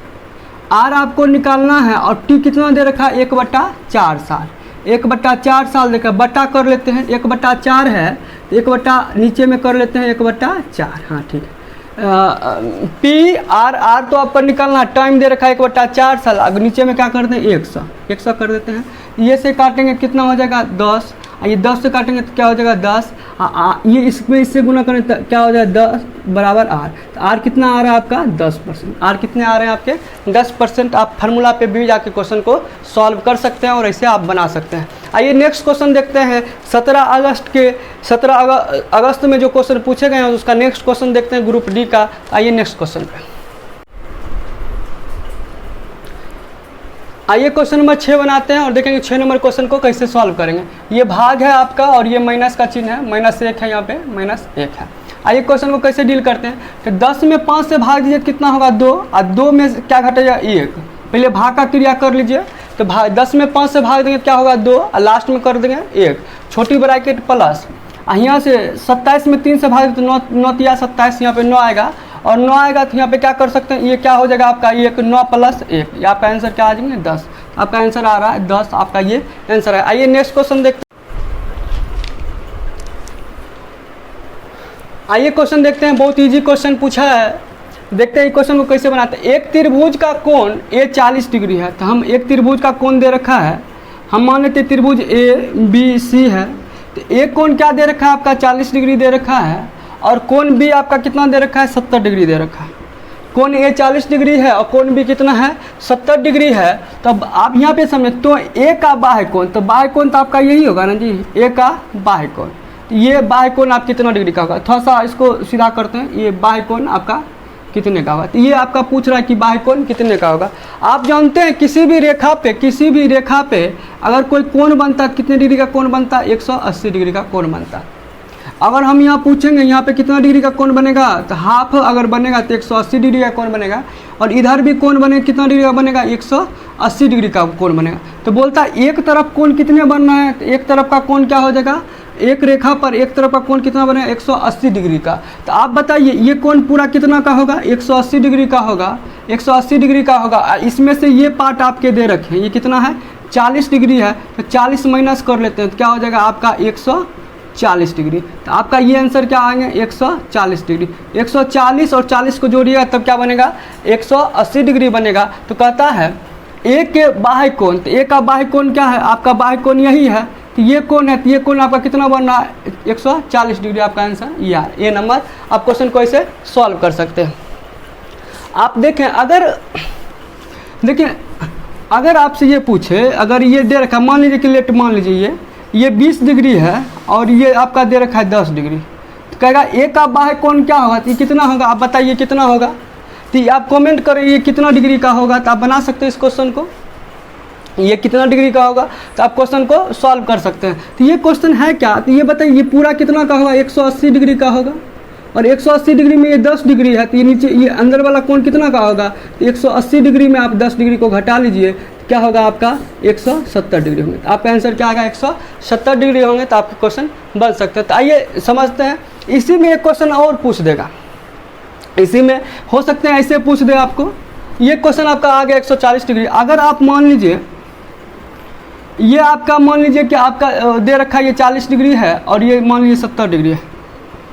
R आपको निकालना है और T कितना दे रखा है 1/4 साल। 1/4 साल देखा बटा कर लेते हैं, 1/4 है 1 नीचे में कर लेते हैं 1/4। हाँ ठीक है। PR तो आपको निकालना है, टाइम दे रखा है 1/4 साल। अगर नीचे में क्या करते हैं 100 कर देते हैं। ये से काटेंगे कितना हो जाएगा 10, ये 10 से काटेंगे तो क्या हो जाएगा 10। ये इसमें इससे गुना करें तो क्या हो जाएगा 10 बराबर R। तो R कितना आ रहा है आपका 10%। R कितने आ रहे हैं आपके 10%। आप फार्मूला पे भी जाके क्वेश्चन को सॉल्व कर सकते हैं और ऐसे आप बना सकते हैं। आइए नेक्स्ट क्वेश्चन देखते हैं। 17 अगस्त में जो क्वेश्चन पूछे गए हैं उसका नेक्स्ट क्वेश्चन देखते हैं ग्रुप डी का। आइए नेक्स्ट क्वेश्चन पे। आइए क्वेश्चन नंबर 6 बनाते हैं और देखेंगे 6 नंबर क्वेश्चन को कैसे सॉल्व करेंगे। ये भाग है आपका और ये माइनस का चिन्ह है, -1 है, यहाँ पे -1 है। आइए क्वेश्चन को कैसे डील करते हैं। तो 10 में 5 से भाग दीजिए कितना होगा 2 और 2 में क्या घटेगा 1। पहले भाग का क्रिया कर लीजिए। तो 10 में 5 से भाग देंगे क्या होगा 2 और लास्ट में कर देंगे 1, छोटी ब्रैकेट प्लस। यहाँ से 27 में 3 से भाग तो 9 तिया 27, यहाँ पे 9 आएगा और 9 आएगा तो यहाँ पे क्या कर सकते हैं, ये क्या हो जाएगा आपका 9 + 1। ये आपका आंसर क्या आ जाएंगे 10। आपका आंसर आ रहा है 10, आपका ये आंसर है। आइए नेक्स्ट क्वेश्चन देखते हैं। आइए क्वेश्चन देखते हैं। बहुत इजी क्वेश्चन पूछा है। देखते हैं क्वेश्चन को कैसे बनाते हैं। एक त्रिभुज का कोण ए 40 डिग्री है, तो हम एक त्रिभुज का कोण दे रखा है, हम मान लेते हैं त्रिभुज ए बी सी है, तो एक कोण क्या दे रखा है आपका 40 डिग्री दे रखा है, और कोण बी आपका कितना दे रखा है 70 डिग्री दे रखा है। कोण ए 40 डिग्री है और कोण बी कितना है 70 डिग्री है। तब आप यहाँ पे समझे, तो ए का बाह्य कोण, तो बाह्य कोण तो आपका यही होगा ना जी, ए का बाह्य कोण। तो ये बाह्य कोण आप कितना डिग्री का होगा, थोड़ा सा इसको सीधा करते हैं, ये बाह्य कोण आपका कितने का होगा। तो ये आपका पूछ रहा है कि बाह्य कोण कितने का होगा। आप जानते हैं किसी भी रेखा पे अगर कोई कोण बनता है, कितने डिग्री का कोण बनता है 180 डिग्री का कोण बनता है। अगर हम यहाँ पूछेंगे यहाँ पे कितना डिग्री का कोण बनेगा, तो हाफ अगर बनेगा तो 180 डिग्री का कोण बनेगा, और इधर भी कोण बनेगा कितना डिग्री का बनेगा 180 डिग्री का कोण बनेगा। तो बोलता है एक तरफ कोण कितने बनना है, तो एक तरफ का कोण क्या हो जाएगा, एक रेखा पर एक तरफ का कोण कितना बनेगा 180 डिग्री का। तो आप बताइए ये कोण पूरा कितना का होगा 180 डिग्री का होगा, 180 डिग्री का होगा। इसमें से ये पार्ट आपके दे रखे हैं, ये कितना है 40 डिग्री है, तो 40 माइनस कर लेते हैं तो क्या हो जाएगा आपका 140 डिग्री। तो आपका ये आंसर क्या आएंगे 140 डिग्री। 140 और 40 को जोड़िएगा तब क्या बनेगा 180 डिग्री बनेगा। तो कहता है ए के बाह्य कोण, तो ए का बाह्य कोण क्या है आपका बाह्य कोण यही है, तो ये कोण है, तो ये कोण आपका कितना बन रहा है 140 डिग्री। आपका आंसर ये नंबर आप क्वेश्चन को ऐसे सॉल्व कर सकते हैं। आप देखें अगर आपसे ये पूछे, अगर ये दे रखा मान लीजिए कि लेट मान लीजिए ये 20 डिग्री है और ये आपका दे रखा है 10 डिग्री, तो कहेगा ए का बाह्य कोण क्या होगा, तो ये कितना होगा आप बताइए कितना होगा। तो आप कमेंट करें ये कितना डिग्री का होगा, तो आप बना सकते हैं इस क्वेश्चन को, ये कितना डिग्री का होगा, तो आप क्वेश्चन को सॉल्व कर सकते हैं। तो ये क्वेश्चन है क्या, तो ये बताइए ये पूरा कितना का होगा 180 डिग्री का होगा, और 180 डिग्री में ये 10 डिग्री है, तो ये नीचे ये अंदर वाला कोण कितना का होगा, तो 180 डिग्री में आप 10 डिग्री को घटा लीजिए, क्या होगा आपका 170 डिग्री होंगे। तो आपका आंसर क्या आएगा 170 डिग्री होंगे, तो आपके क्वेश्चन बन सकते हैं। तो आइए समझते हैं, इसी में एक क्वेश्चन और पूछ देगा, इसी में हो सकते हैं ऐसे पूछ दे आपको। ये क्वेश्चन आपका आ गया 140 डिग्री। अगर आप मान लीजिए ये आपका मान लीजिए कि आपका दे रखा है ये 40 डिग्री है और ये मान लीजिए 70 डिग्री है,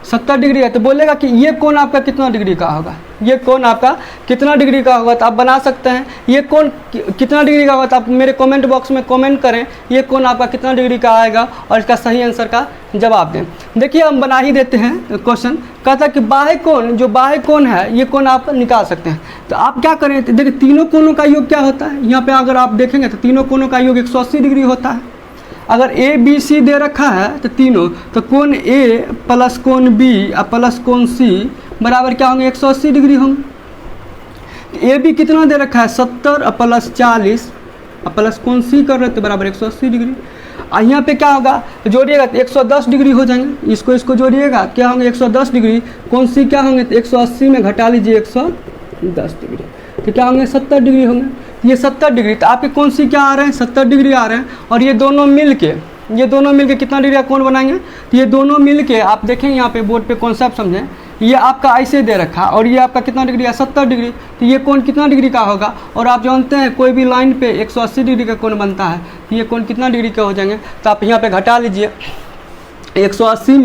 70 डिग्री है, तो बोलेगा कि ये कोण आपका कितना डिग्री का होगा, ये कोण आपका कितना डिग्री का होगा। तो आप बना सकते हैं ये कोण कितना डिग्री का होगा, तो आप मेरे कमेंट बॉक्स में कमेंट करें ये कोण आपका कितना डिग्री का आएगा और इसका सही आंसर का जवाब दें। देखिए हम बना ही देते हैं क्वेश्चन। कहता है कि बाह्य कोण, जो बाह्य कोण है ये कोण आप निकाल सकते हैं। तो आप क्या करें, तो देखिए तीनों कोणों का योग क्या होता है, यहाँ पे अगर आप देखेंगे तो तीनों कोणों का योग 180 डिग्री होता है। अगर ए बी सी दे रखा है तो तीनों, तो कोण ए प्लस कोण बी और प्लस कोण सी बराबर क्या होंगे 180 डिग्री होंगे। ए बी कितना दे रखा है 70 और प्लस 40 और प्लस कोण सी कर रहे थे बराबर 180 डिग्री। और यहाँ पे क्या होगा, तो जोड़िएगा तो 110 डिग्री हो जाएंगे, इसको जोड़िएगा क्या होंगे 110 डिग्री, कोण सी क्या होंगे तो 180 में घटा लीजिए 110 डिग्री, तो क्या होंगे 70 डिग्री होंगे। ये 70 डिग्री, तो आपके कौन सी क्या आ रहे हैं 70 डिग्री आ रहे हैं, और ये दोनों मिल के कितना डिग्री का कोण बनाएंगे, तो ये दोनों मिल के आप देखें यहाँ पे बोर्ड पे कॉन्सेप्ट समझें, ये आपका ऐसे दे रखा और ये आपका कितना डिग्री है 70 डिग्री, तो ये कोण कितना डिग्री का होगा। और आप जानते हैं कोई भी लाइन पे 180 डिग्री का कोण बनता है, तो ये कोण कितना डिग्री का हो जाएंगे, तो आप यहाँ पे घटा लीजिए 180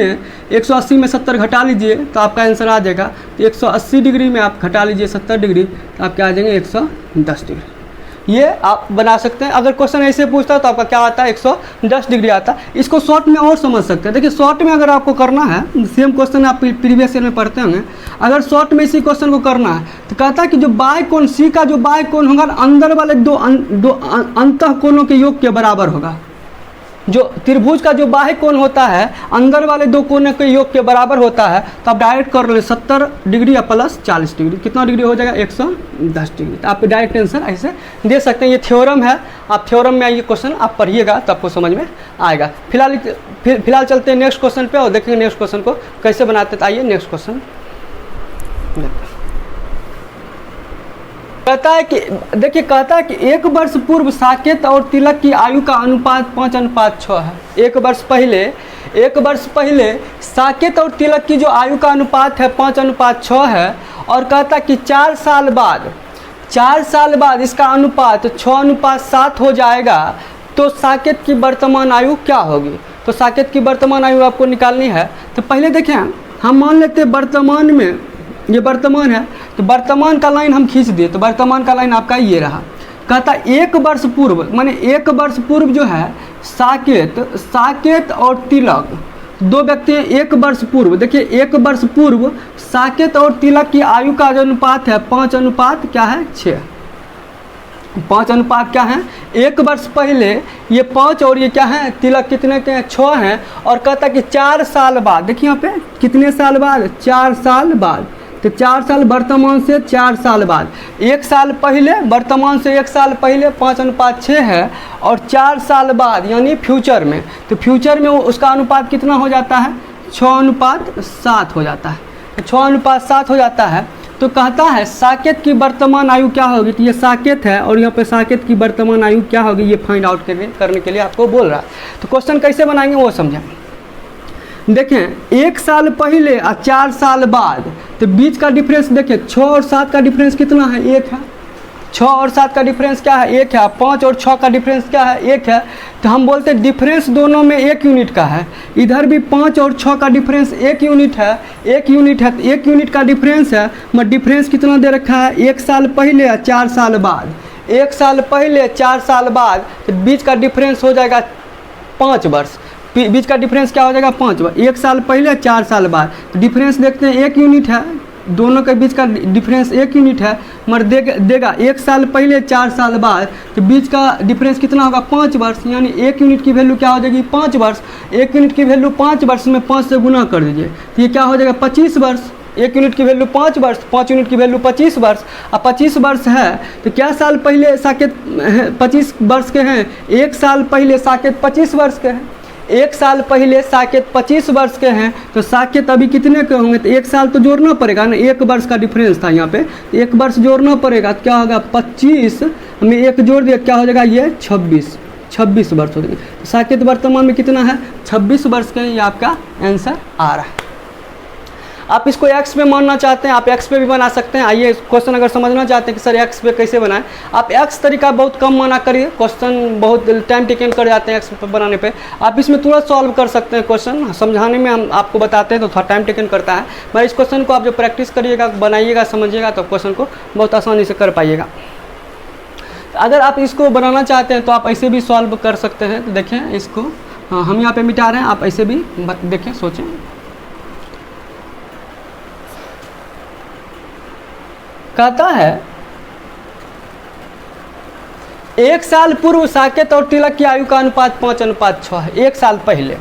में 70 घटा लीजिए तो आपका आंसर आ जाएगा। तो 180 डिग्री में आप घटा लीजिए 70 डिग्री, तो आप क्या आ जाएंगे 110 डिग्री। ये आप बना सकते हैं। अगर क्वेश्चन ऐसे पूछता है तो आपका क्या आता है 110 डिग्री आता है। इसको शॉर्ट में और समझ सकते हैं। देखिए शॉर्ट में अगर आपको करना है, सेम क्वेश्चन आप प्रीवियस ईयर में पढ़ते होंगे, अगर शॉर्ट में इसी क्वेश्चन को करना है तो कहता है कि जो बाह्य कोण सी का जो बाह्य कोण होगा अंदर वाले दो अंतः कोणों के योग के बराबर होगा। जो त्रिभुज का जो बाह्य कोण होता है अंदर वाले दो कोणों के योग के बराबर होता है, तो आप डायरेक्ट कर ले 70 डिग्री या प्लस 40 डिग्री, कितना डिग्री हो जाएगा 110 डिग्री। तो आप डायरेक्ट आंसर ऐसे दे सकते हैं। ये थ्योरम है, आप थ्योरम में ये क्वेश्चन आप पढ़िएगा तो आपको समझ में आएगा। फिलहाल चलते हैं नेक्स्ट क्वेश्चन पे और देखेंगे नेक्स्ट क्वेश्चन को कैसे बनाते। तो आइए नेक्स्ट क्वेश्चन कहता है कि देखिए, कहता है कि 1 वर्ष पूर्व साकेत और तिलक की आयु का अनुपात 5:6 है। 1 वर्ष पहले साकेत और तिलक की जो आयु का अनुपात है 5:6 है, और कहता है कि 4 साल बाद इसका अनुपात 6:7 हो जाएगा, तो साकेत की वर्तमान आयु क्या होगी। तो साकेत की वर्तमान आयु आपको निकालनी है। तो पहले देखें, हम मान लेते हैं वर्तमान में ये वर्तमान है, तो वर्तमान का लाइन हम खींच दिए, तो वर्तमान का लाइन आपका ये रहा। कहता एक वर्ष पूर्व, माने एक वर्ष पूर्व जो है साकेत और तिलक दो व्यक्ति एक वर्ष पूर्व, देखिए एक वर्ष पूर्व साकेत और तिलक की आयु का जो अनुपात है 5 अनुपात क्या है 6, 5 अनुपात क्या है, एक वर्ष पहले ये 5 और ये क्या है तिलक कितने के हैं 6 हैं। और कहता कि 4 साल बाद, देखिए यहाँ पे कितने साल बाद 4 साल बाद, तो 4 साल वर्तमान से 4 साल बाद, 1 साल पहले वर्तमान से 1 साल पहले 5 अनुपात 6 है, और 4 साल बाद यानी फ्यूचर में, तो फ्यूचर में उसका अनुपात कितना हो जाता है 6 अनुपात 7 हो जाता है, तो 6 अनुपात 7 हो जाता है। तो कहता है साकेत की वर्तमान आयु क्या होगी, तो ये साकेत है और यहाँ पे साकेत की वर्तमान आयु क्या होगी ये फाइंड आउट करने के लिए आपको बोल रहा है। तो क्वेश्चन कैसे बनाएंगे वो समझें। देखें 1 साल पहले और 4 साल बाद, तो बीच का डिफरेंस देखें 6 और 7 का डिफरेंस कितना है 1 है, 6 और 7 का डिफरेंस क्या है 1 है, 5 और 6 का डिफरेंस क्या है 1 है, तो हम बोलते हैं डिफरेंस दोनों में 1 यूनिट का है। इधर भी 5 और 6 का डिफरेंस 1 यूनिट है, 1 यूनिट है, तो 1 यूनिट का डिफरेंस है, मगर डिफरेंस कितना दे रखा है 1 साल पहले या 4 साल बाद, 1 साल पहले 4 साल बाद, तो बीच का डिफरेंस हो जाएगा 5 वर्ष, बीच का डिफरेंस क्या हो जाएगा 5 वर्ष, 1 साल पहले 4 साल बाद, तो डिफरेंस देखते हैं 1 यूनिट है, दोनों के बीच का डिफरेंस 1 यूनिट है, मगर देगा 1 साल पहले 4 साल बाद, तो बीच का डिफरेंस कितना होगा 5 वर्ष, यानी 1 यूनिट की वैल्यू क्या हो जाएगी 5 वर्ष, 1 यूनिट की वैल्यू 5 वर्ष में 5 से गुना कर दीजिए, तो ये क्या हो जाएगा 25 वर्ष, 1 यूनिट की वैल्यू 5 वर्ष, 5 यूनिट की वैल्यू 25 वर्ष, अब 25 वर्ष है तो क्या साल पहले साकेत 25 वर्ष के हैं, 1 साल पहले साकेत 25 वर्ष के हैं, 1 साल पहले साकेत 25 वर्ष के हैं, तो साकेत अभी कितने के होंगे, तो 1 साल तो जोड़ना पड़ेगा ना, 1 वर्ष का डिफरेंस था यहाँ पे, तो 1 वर्ष जोड़ना पड़ेगा, तो क्या होगा 25 में 1 जोड़ दिया क्या हो जाएगा ये 26 वर्ष हो जाएंगे। तो साकेत वर्तमान में कितना है 26 वर्ष के, ये आपका आंसर आ रहा है। आप इसको x पे मानना चाहते हैं आप x पे भी बना सकते हैं। आइए क्वेश्चन अगर समझना चाहते हैं कि सर x पे कैसे बनाएं, आप x तरीका बहुत कम माना करिए, क्वेश्चन बहुत टाइम टेकन कर जाते हैं x पे बनाने पे, आप इसमें तुरंत सॉल्व कर सकते हैं। क्वेश्चन समझाने में हम आपको बताते हैं तो थोड़ा टाइम टेकन करता है, मगर इस क्वेश्चन को आप जो प्रैक्टिस करिएगा बनाइएगा समझिएगा तो क्वेश्चन को बहुत आसानी से कर पाइएगा। अगर आप इसको बनाना चाहते हैं तो आप ऐसे भी सॉल्व कर सकते हैं। तो देखें इसको, हाँ हम यहाँ पे मिटा रहे हैं, आप ऐसे भी देखें सोचें। कहता है 1 साल पूर्व साकेत और तिलक की आयु का अनुपात 5:6 है, 1 साल पहले।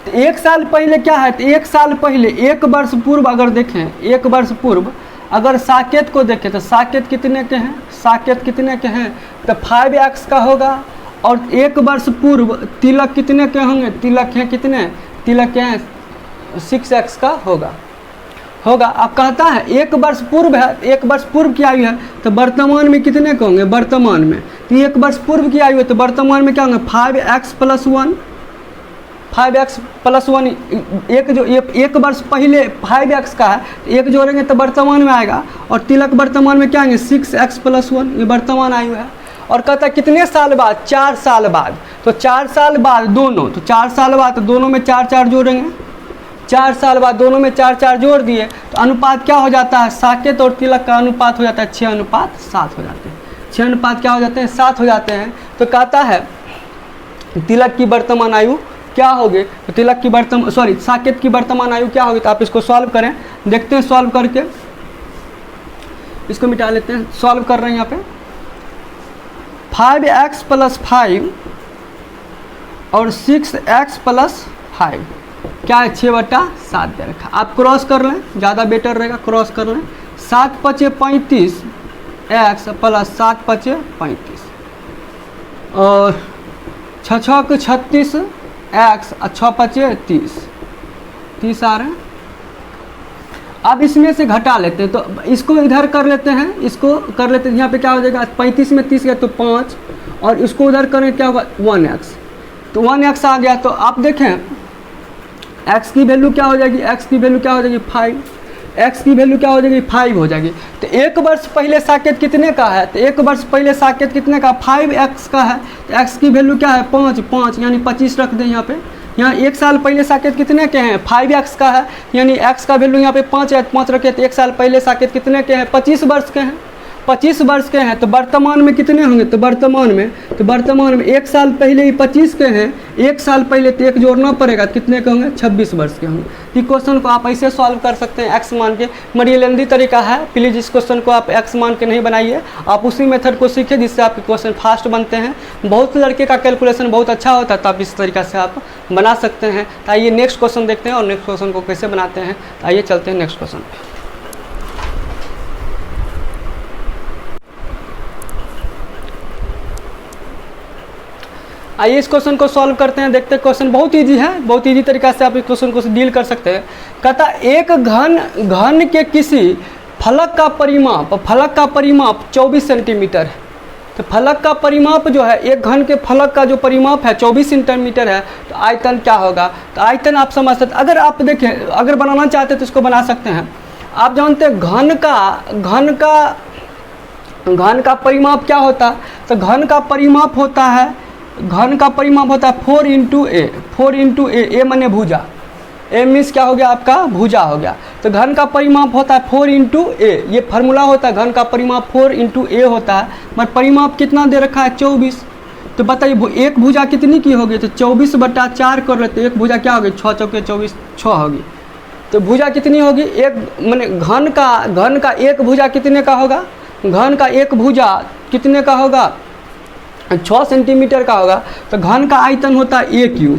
तो 1 साल पहले क्या है, तो 1 साल पहले 1 वर्ष पूर्व अगर देखें, 1 वर्ष पूर्व अगर साकेत को देखें तो साकेत कितने के हैं, साकेत कितने के हैं तो 5x का होगा, और 1 वर्ष पूर्व तिलक कितने के होंगे, तिलक हैं कितने, तिलक हैं 6x का होगा। अब कहता है 1 वर्ष पूर्व है, 1 वर्ष पूर्व की आयु है, तो वर्तमान में कितने के होंगे, वर्तमान में तो 1 वर्ष पूर्व की आयु है तो वर्तमान में क्या होंगे 5x + 1, 5x + 1, एक जो 1 वर्ष पहले 5x का है तो 1 जोड़ेंगे तो वर्तमान में आएगा, और तिलक वर्तमान में क्या आएंगे 6x + 1, ये वर्तमान आयु है। और कहता है कितने साल बाद, 4 साल बाद, तो 4 साल बाद दोनों, तो 4 साल बाद तो दोनों में 4 जोड़ेंगे, 4 साल बाद दोनों में 4 जोड़ दिए तो अनुपात क्या हो जाता है, साकेत और तिलक का अनुपात हो जाता है 6:7 हो जाते हैं, 6 अनुपात क्या हो जाते हैं 7 हो जाते हैं। तो कहता है तिलक की वर्तमान आयु क्या होगी, तो तिलक की साकेत की वर्तमान आयु क्या होगी, तो आप इसको सॉल्व करें, देखते हैं सॉल्व करके, इसको मिटा लेते हैं, सॉल्व कर रहे हैं यहाँ पे 5x + 5 और 6x + 5 क्या है 6/7 दे रखा। आप क्रॉस कर लें, ज़्यादा बेटर रहेगा, क्रॉस कर लें, 7×5 = 35 x + 7×5 = 35 और 6×6 = 36 x और 6×5 = 30 आ रहे हैं। अब इसमें से घटा लेते हैं, तो इसको इधर कर लेते हैं, इसको कर लेते हैं, यहाँ पे क्या हो जाएगा 35 में 30 गया तो 5, और इसको उधर करें क्या होगा 1x, तो 1x आ गया। तो आप देखें x की वैल्यू क्या हो जाएगी, x की वैल्यू क्या हो जाएगी 5, x की वैल्यू क्या हो जाएगी 5 हो जाएगी। तो 1 वर्ष पहले साकेत कितने का है, तो 1 वर्ष पहले साकेत कितने का 5x का है, तो x की वैल्यू क्या है 5 यानी 25 रख दें यहाँ पे, यहाँ 1 साल पहले साकेत कितने के हैं, 5x का है, यानी x का वैल्यू यहाँ पे 5 है, 5 रखे तो 1 साल पहले साकेत कितने के हैं, 25 वर्ष के हैं, 25 वर्ष के हैं। तो वर्तमान में कितने होंगे, तो वर्तमान में 1 साल पहले ही 25 के हैं, 1 साल पहले तो 1 जोड़ना पड़ेगा, कितने के होंगे, 26 वर्ष के होंगे। इस क्वेश्चन को आप ऐसे सॉल्व कर सकते हैं x मान के। बड़ी लेंदी तरीका है, प्लीज़ इस क्वेश्चन को आप x मान के नहीं बनाइए, आप उसी मेथड को सीखिए जिससे आपके क्वेश्चन फास्ट बनते हैं। बहुत लड़के का कैलकुलेशन बहुत अच्छा होता है, तो आप इस तरीका से आप बना सकते हैं। तो आइए नेक्स्ट क्वेश्चन देखते हैं और नेक्स्ट क्वेश्चन को कैसे बनाते हैं। तो आइए चलते हैं नेक्स्ट क्वेश्चन पे। आइए इस क्वेश्चन को सॉल्व करते हैं, देखते हैं। क्वेश्चन बहुत इजी है, बहुत इजी तरीका से आप इस क्वेश्चन को डील कर सकते हैं। कहता एक घन के किसी फलक का परिमाप 24 सेंटीमीटर है। तो फलक का परिमाप जो है, एक घन के फलक का जो परिमाप है 24 सेंटीमीटर है, तो आयतन क्या होगा। तो आयतन आप समझ सकते, अगर आप देखें, अगर बनाना चाहते हैं तो इसको बना सकते हैं। आप जानते हैं घन का परिमाप क्या होता है, तो घन का परिमाप होता है 4 इंटू ए। 4 इंटू ए माने भुजा, ए मीन्स क्या हो गया, आपका भुजा हो गया। तो घन का परिमाप होता है 4 इंटू ए, ये फार्मूला होता है, घन का परिमाप 4 इंटू ए होता है। मगर परिमाप कितना दे रखा है, 24। तो बताइए एक भुजा कितनी की होगी, तो 24/4 कर लेते, एक भुजा क्या होगी, 6 चौके 24, 6 होगी। तो भुजा कितनी होगी, एक मैंने घन का एक भुजा कितने का होगा, घन का एक भुजा कितने का होगा, 6 सेंटीमीटर का होगा। तो घन का आयतन होता है ए क्यू,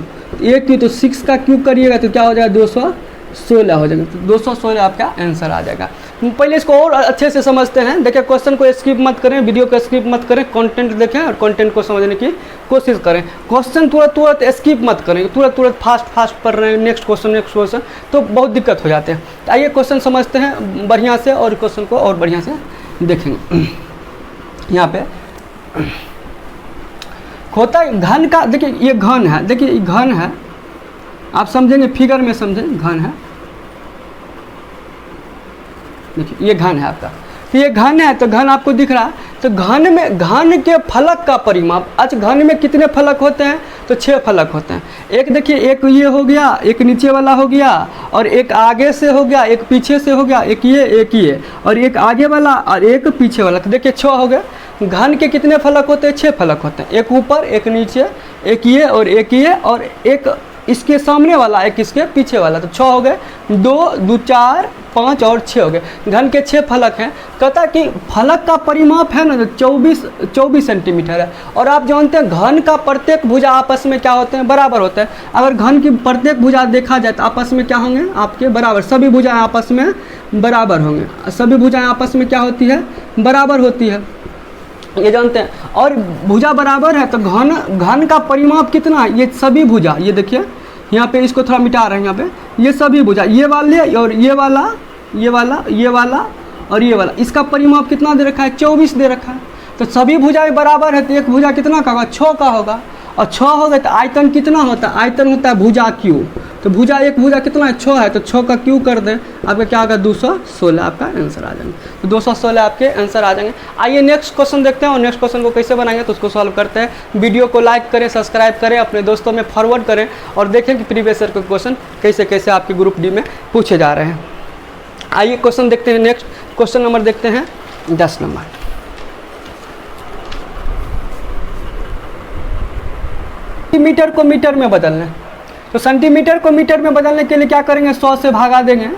तो 6 का क्यूब करिएगा तो क्या हो जाएगा, 216 हो जाएगा। तो 216 आपका आंसर आ जाएगा। पहले इसको और अच्छे से समझते हैं। देखिए क्वेश्चन को स्किप मत करें, वीडियो को स्किप मत करें, कंटेंट देखें और कंटेंट को समझने की कोशिश करें। क्वेश्चन तुरंत स्किप मत करें, तुरंत फास्ट पढ़ रहे हैं, नेक्स्ट क्वेश्चन तो बहुत दिक्कत हो जाते हैं। तो आइए क्वेश्चन समझते हैं बढ़िया से और क्वेश्चन को और बढ़िया से देखेंगे। यहाँ पे होता है घन का, देखिए ये घन है, देखिए ये घन है, आप समझेंगे फिगर में समझें, घन है, देखिए ये घन है आपका। तो ये घन है, तो घन आपको दिख रहा है। तो घन के फलक का परिमाप, अच्छा घन में कितने फलक होते हैं, तो 6 फलक होते हैं। एक देखिए, एक ये हो गया, एक नीचे वाला हो गया, और एक आगे से हो गया, एक पीछे से हो गया, एक ये और एक आगे वाला और एक पीछे वाला। तो देखिए 6 हो गए। घन के कितने फलक होते हैं, 6 फलक होते हैं, एक ऊपर, एक नीचे, एक ये और एक इसके सामने वाला, एक इसके पीछे वाला। तो 6 हो गए, 2 4 5 और 6 हो गए। घन के 6 फलक हैं। कहता कि फलक का परिमाप है ना, 24 सेंटीमीटर है। और आप जानते हैं घन का प्रत्येक भुजा आपस में क्या होते हैं, बराबर होते हैं। अगर घन की प्रत्येक भुजा देखा जाए तो आपस में क्या होंगे, आपके बराबर, सभी भुजाएं आपस में बराबर होंगे। सभी भुजाएं आपस में क्या होती है, बराबर होती है, ये जानते हैं। और भुजा बराबर है तो घन का परिमाप कितना है, ये सभी भुजा, ये देखिए यहाँ पे, इसको थोड़ा मिटा रहे हैं, यहाँ पे ये सभी भुजा, ये वाले और ये वाला और ये वाला, इसका परिमाप कितना दे रखा है, 24 दे रखा है। तो सभी भुजाएं बराबर है, तो एक भुजा कितना का होगा, 6 का होगा। और 6 हो गए तो आयतन कितना होता है, आयतन होता है भुजा क्यू। तो भुजा एक भुजा कितना है, 6 है, तो 6 का क्यू कर दें, आपका क्या होगा, 216 आपका आंसर आ जाएंगे। तो 216 आपके आंसर आ जाएंगे। आइए नेक्स्ट क्वेश्चन देखते हैं और नेक्स्ट क्वेश्चन को कैसे बनाएंगे तो उसको सॉल्व करते हैं। वीडियो को लाइक करें, सब्सक्राइब करें, अपने दोस्तों में फॉरवर्ड करें और देखें कि प्रीवियस ईयर के क्वेश्चन कैसे कैसे आपके ग्रुप डी में पूछे जा रहे हैं। आइए क्वेश्चन देखते हैं। नेक्स्ट क्वेश्चन नंबर देखते हैं 10 नंबर। सेंटीमीटर को मीटर में बदलना, तो सेंटीमीटर को मीटर में बदलने के लिए क्या करेंगे, 100 से भागा देंगे।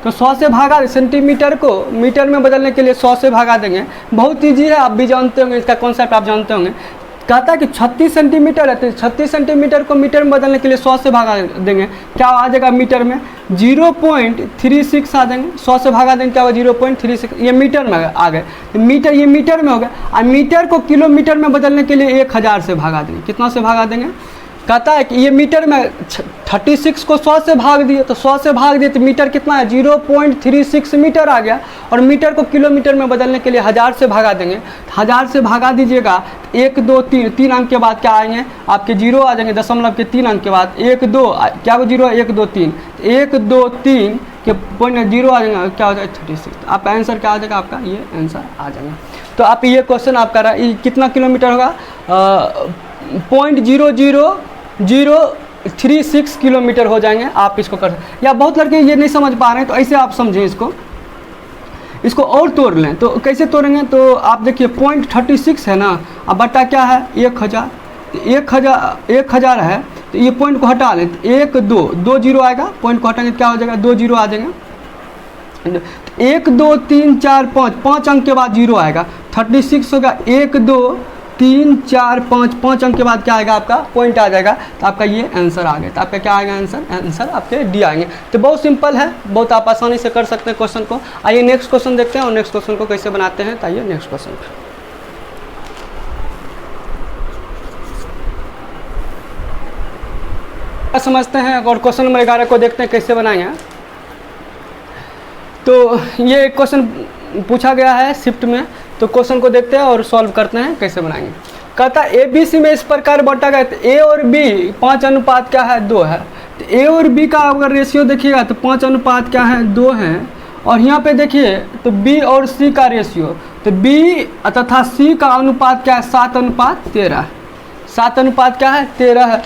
तो 100 से भागा, सेंटीमीटर को मीटर में बदलने के लिए 100 से भागा देंगे। बहुत ईजी है, आप भी जानते होंगे, इसका कॉन्सेप्ट आप जानते होंगे। कहता है कि 36 सेंटीमीटर है, तो 36 सेंटीमीटर को मीटर में बदलने के लिए 100 से भागा देंगे, क्या आ जाएगा मीटर में, 0.36 आ जाएंगे। 100 से भागा देंगे क्या होगा, 0.36, ये मीटर में आ गए। मीटर, ये मीटर में हो गया। और मीटर को किलोमीटर में बदलने के लिए 1000 से भागा देंगे। कितना से भागा देंगे, कहता है कि ये मीटर में 36 को 100 से भाग दिए, तो 100 से भाग दिए तो मीटर कितना है, 0.36 मीटर आ गया। और मीटर को किलोमीटर में बदलने के लिए 1000 से भागा देंगे। 1000 से भागा दीजिएगा, 1 2 3 अंक के बाद क्या आएंगे, आपके 0 आ जाएंगे, दशमलव के 3 अंक के बाद 1 2 क्या 0 1 2 3 1 2 3 के पॉइंट 0 आ जाएगा, क्या हो जाएगा 36। आपका आंसर क्या आ जाएगा, आपका ये आंसर आ जाएगा। तो आप ये क्वेश्चन आपका रहा, कितना किलोमीटर होगा, 0.0001 36 किलोमीटर हो जाएंगे। आप इसको कर, या बहुत लड़के ये नहीं समझ पा रहे हैं तो ऐसे आप समझें इसको और तोड़ लें। तो कैसे तोड़ेंगे, तो आप देखिए 0.36 है ना, अब बटा क्या है 1000, तो 1000 है, तो ये पॉइंट को हटा लें, तो 1 2 जीरो आएगा, पॉइंट को हटाएंगे क्या हो जाएगा 2 जीरो आ जाएगा। 1 2 3 4 5 अंक के बाद जीरो आएगा, 36 होगा 1 2 3 4 5 अंक के बाद क्या आएगा आपका पॉइंट आ जाएगा। तो आपका ये आंसर आ गया। तो आपका क्या आएगा आंसर आपके डी आएंगे। तो बहुत सिंपल है, बहुत आप आसानी से कर सकते हैं क्वेश्चन को। आइए नेक्स्ट क्वेश्चन देखते हैं और नेक्स्ट क्वेश्चन को कैसे बनाते हैं। तो आइए नेक्स्ट क्वेश्चन पर समझते हैं और क्वेश्चन नंबर 11 को देखते हैं कैसे बनाएंगे। तो ये क्वेश्चन पूछा गया है शिफ्ट में, तो क्वेश्चन को देखते हैं और सॉल्व करते हैं कैसे बनाएंगे। कहता है ABC में इस प्रकार बांटा गया, तो A और B 5 अनुपात क्या है 2 है। तो A और B का अगर रेशियो देखिएगा तो 5 अनुपात क्या है 2 है। और यहाँ पे देखिए तो B और C का रेशियो, तो B तथा C का अनुपात क्या है 7 अनुपात 13, 7 अनुपात क्या है 13 है।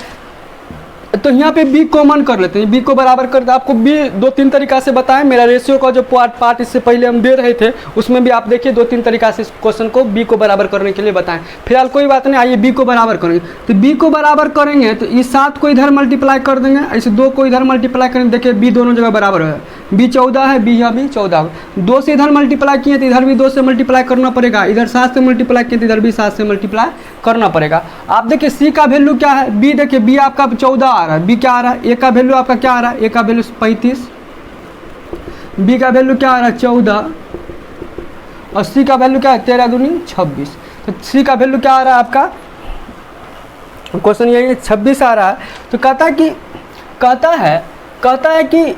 तो यहाँ पे B कॉमन कर लेते हैं, B को बराबर करते हैं। आपको B 2-3 तरीका से बताएं, मेरा रेशियो का जो पार्ट इससे पहले हम दे रहे थे उसमें भी आप देखिए 2-3 तरीका से इस क्वेश्चन को B को बराबर करने के लिए बताएं। फिलहाल कोई बात नहीं, आइए B को बराबर करेंगे। तो B को बराबर करेंगे तो इस 7 को इधर मल्टीप्लाई कर देंगे, ऐसे 2 को इधर मल्टीप्लाई करेंगे। देखिए B दोनों जगह बराबर है, B 14 है, B यहाँ भी 14 है। 2 से इधर मल्टीप्लाई किए तो इधर भी 2 से मल्टीप्लाई करना पड़ेगा, इधर 7 से मल्टीप्लाई किए तो इधर भी 7 से मल्टीप्लाई करना पड़ेगा। आप देखिए C का वैल्यू क्या है, B देखिए B आपका 14 आ रहा है, B क्या आ रहा है A का वैल्यू आपका क्या आ रहा है, A का वैल्यू 35, B का वैल्यू क्या आ रहा है 14 और C का वैल्यू क्या है 13 दूनी 26। तो C का वैल्यू क्या आ रहा है आपका, क्वेश्चन यही 26 आ रहा है। तो कहता है कि